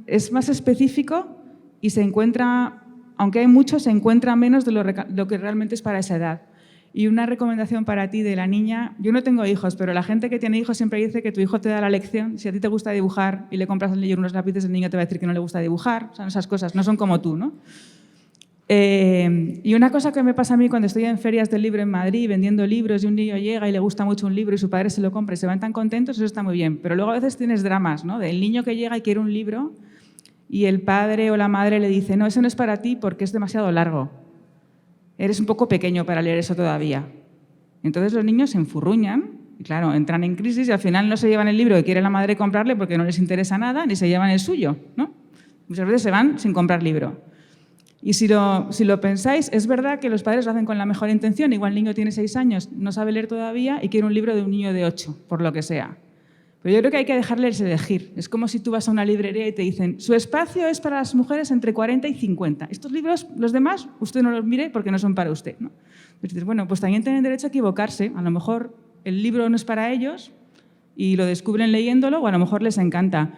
es más específico y se encuentra, aunque hay muchos, se encuentra menos de lo que realmente es para esa edad. Y una recomendación para ti de la niña, yo no tengo hijos, pero la gente que tiene hijos siempre dice que tu hijo te da la lección. Si a ti te gusta dibujar y le compras al niño unos lápices, el niño te va a decir que no le gusta dibujar. O sea, esas cosas no son como tú, ¿no? Y una cosa que me pasa a mí cuando estoy en ferias del libro en Madrid vendiendo libros y un niño llega y le gusta mucho un libro y su padre se lo compra y se van tan contentos, eso está muy bien. Pero luego a veces tienes dramas, ¿no? Del niño que llega y quiere un libro y el padre o la madre le dice, no, eso no es para ti porque es demasiado largo. Eres un poco pequeño para leer eso todavía. Entonces los niños se enfurruñan y, claro, entran en crisis y al final no se llevan el libro que quiere la madre comprarle porque no les interesa nada, ni se llevan el suyo, ¿no? Muchas veces se van sin comprar libro. Y si lo pensáis, es verdad que los padres lo hacen con la mejor intención. Igual el niño tiene 6 años, no sabe leer todavía y quiere un libro de un niño de 8, por lo que sea. Pero yo creo que hay que dejarles elegir. Es como si tú vas a una librería y te dicen, su espacio es para las mujeres entre 40 y 50. Estos libros, los demás, usted no los mire porque no son para usted, ¿no? Entonces, bueno, pues también tienen derecho a equivocarse. A lo mejor el libro no es para ellos y lo descubren leyéndolo o a lo mejor les encanta.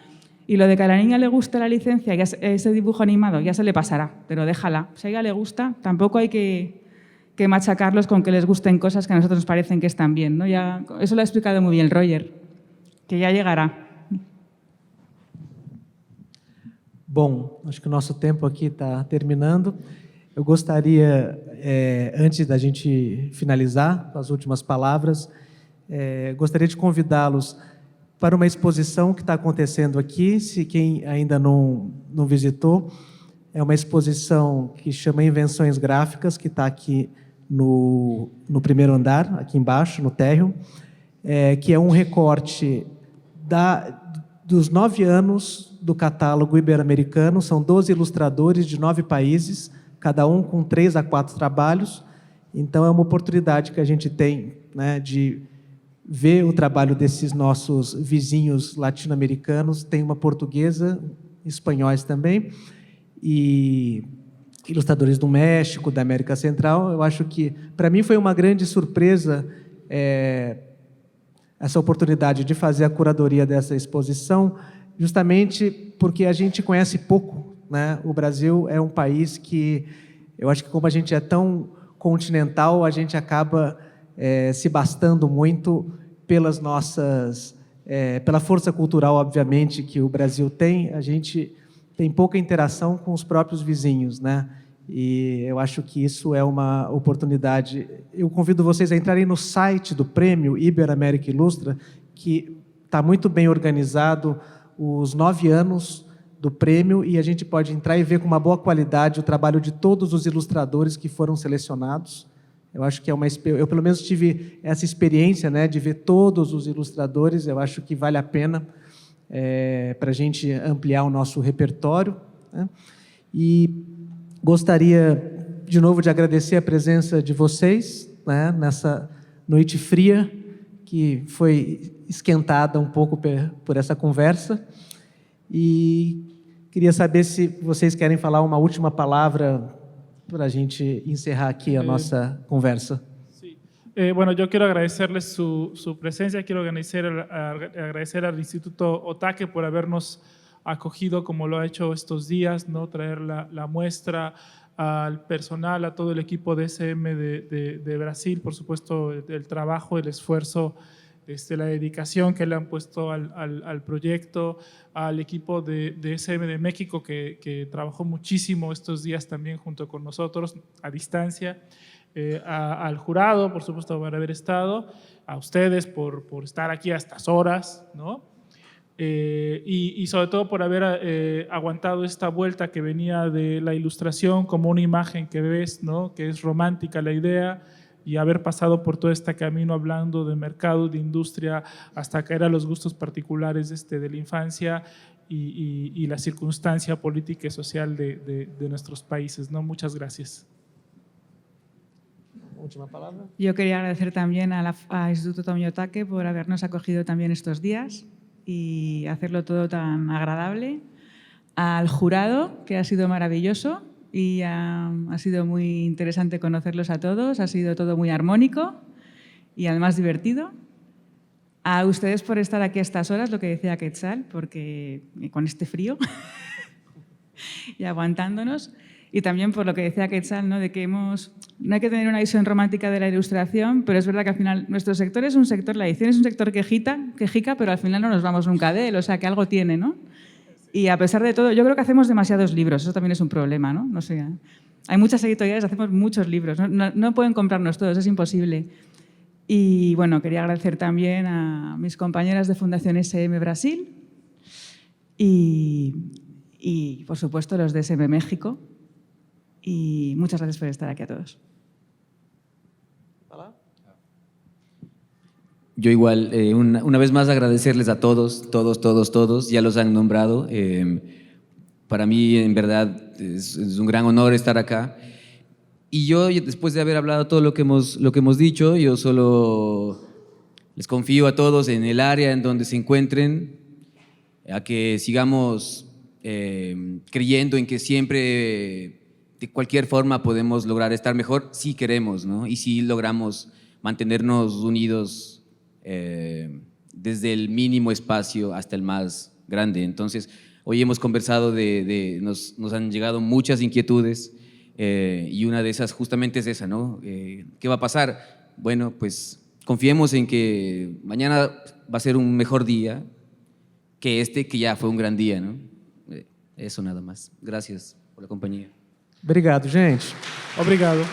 Y lo de que a la niña le gusta la licencia, ese dibujo animado, ya se le pasará, pero déjala. Si a ella le gusta, tampoco hay que machacarlos con que les gusten cosas que a nosotros nos parecen que están bien, ¿no? Ya, eso lo ha explicado muy bien Roger, que ya llegará. Bom, acho que o nosso tempo aqui está terminando. Eu gostaria, antes da gente finalizar, com as últimas palavras, gostaria de convidá-los para uma exposição que está acontecendo aqui. Se quem ainda não visitou, é uma exposição que chama Invenções Gráficas, que está aqui no primeiro andar, aqui embaixo, no térreo, que é um recorte dos 9 anos do catálogo ibero-americano. São 12 ilustradores de 9 países, cada um com 3 a 4 trabalhos. Então, é uma oportunidade que a gente tem, né, de ver o trabalho desses nossos vizinhos latino-americanos. Tem uma portuguesa, espanhóis também, e ilustradores do México, da América Central. Eu acho que, para mim, foi uma grande surpresa essa oportunidade de fazer a curadoria dessa exposição, justamente porque a gente conhece pouco, né? O Brasil é um país que, eu acho que como a gente é tão continental, a gente acaba se bastando muito pelas nossas, pela força cultural, obviamente, que o Brasil tem. A gente tem pouca interação com os próprios vizinhos, né? E eu acho que isso é uma oportunidade. Eu convido vocês a entrarem no site do Prêmio Ibero-América Ilustra, que está muito bem organizado, os 9 anos do prêmio, e a gente pode entrar e ver com uma boa qualidade o trabalho de todos os ilustradores que foram selecionados. Eu acho que eu pelo menos tive essa experiência, né, de ver todos os ilustradores. Eu acho que vale a pena para a gente ampliar o nosso repertório, né? E gostaria, de novo, de agradecer a presença de vocês, né, nessa noite fria, que foi esquentada um pouco por essa conversa. E queria saber se vocês querem falar uma última palavra para a gente encerrar aqui a nossa conversa. Sí. Bueno, yo quiero agradecerles su presencia, quiero agradecer al Instituto Otaque por habernos acogido como lo ha hecho estos días, ¿no? Traer la muestra al personal, a todo el equipo de SM de Brasil, por supuesto, el trabajo, el esfuerzo, la dedicación que le han puesto al proyecto, al equipo de SM de México que trabajó muchísimo estos días también junto con nosotros a distancia, al jurado, por supuesto, por haber estado, a ustedes por estar aquí a estas horas, ¿no? Y sobre todo por haber aguantado esta vuelta que venía de la ilustración como una imagen que ves, ¿no? Que es romántica la idea, y haber pasado por todo este camino hablando de mercado, de industria, hasta caer a los gustos particulares de la infancia y la circunstancia política y social de nuestros países, ¿no? Muchas gracias. Última palabra. Yo quería agradecer también al Instituto Tomio Otaque por habernos acogido también estos días y hacerlo todo tan agradable, al jurado, que ha sido maravilloso y ha sido muy interesante conocerlos a todos, ha sido todo muy armónico y además divertido. A ustedes por estar aquí a estas horas, lo que decía Quetzal, porque con este frío y aguantándonos. Y también por lo que decía Quetzal, ¿no? De que no hay que tener una visión romántica de la ilustración, pero es verdad que al final nuestro sector es un sector, la edición es un sector quejica, pero al final no nos vamos nunca de él, o sea que algo tiene, ¿no? Y a pesar de todo, yo creo que hacemos demasiados libros, eso también es un problema, ¿no? No sé, hay muchas editoriales, hacemos muchos libros, no pueden comprarnos todos, es imposible. Y bueno, quería agradecer también a mis compañeras de Fundación SM Brasil y por supuesto, los de SM México. Y muchas gracias por estar aquí a todos. Yo igual, una vez más agradecerles a todos, ya los han nombrado. Para mí, en verdad, es un gran honor estar acá. Y yo, después de haber hablado todo lo que hemos dicho, yo solo les confío a todos en el área en donde se encuentren, a que sigamos creyendo en que siempre, de cualquier forma, podemos lograr estar mejor si queremos, ¿no? Y si logramos mantenernos unidos desde el mínimo espacio hasta el más grande. Entonces, hoy hemos conversado nos han llegado muchas inquietudes y una de esas justamente es esa, ¿no? ¿Qué va a pasar? Bueno, pues confiemos en que mañana va a ser un mejor día que que ya fue un gran día, ¿no? Eso nada más. Gracias por la compañía. Obrigado, gente. Obrigado.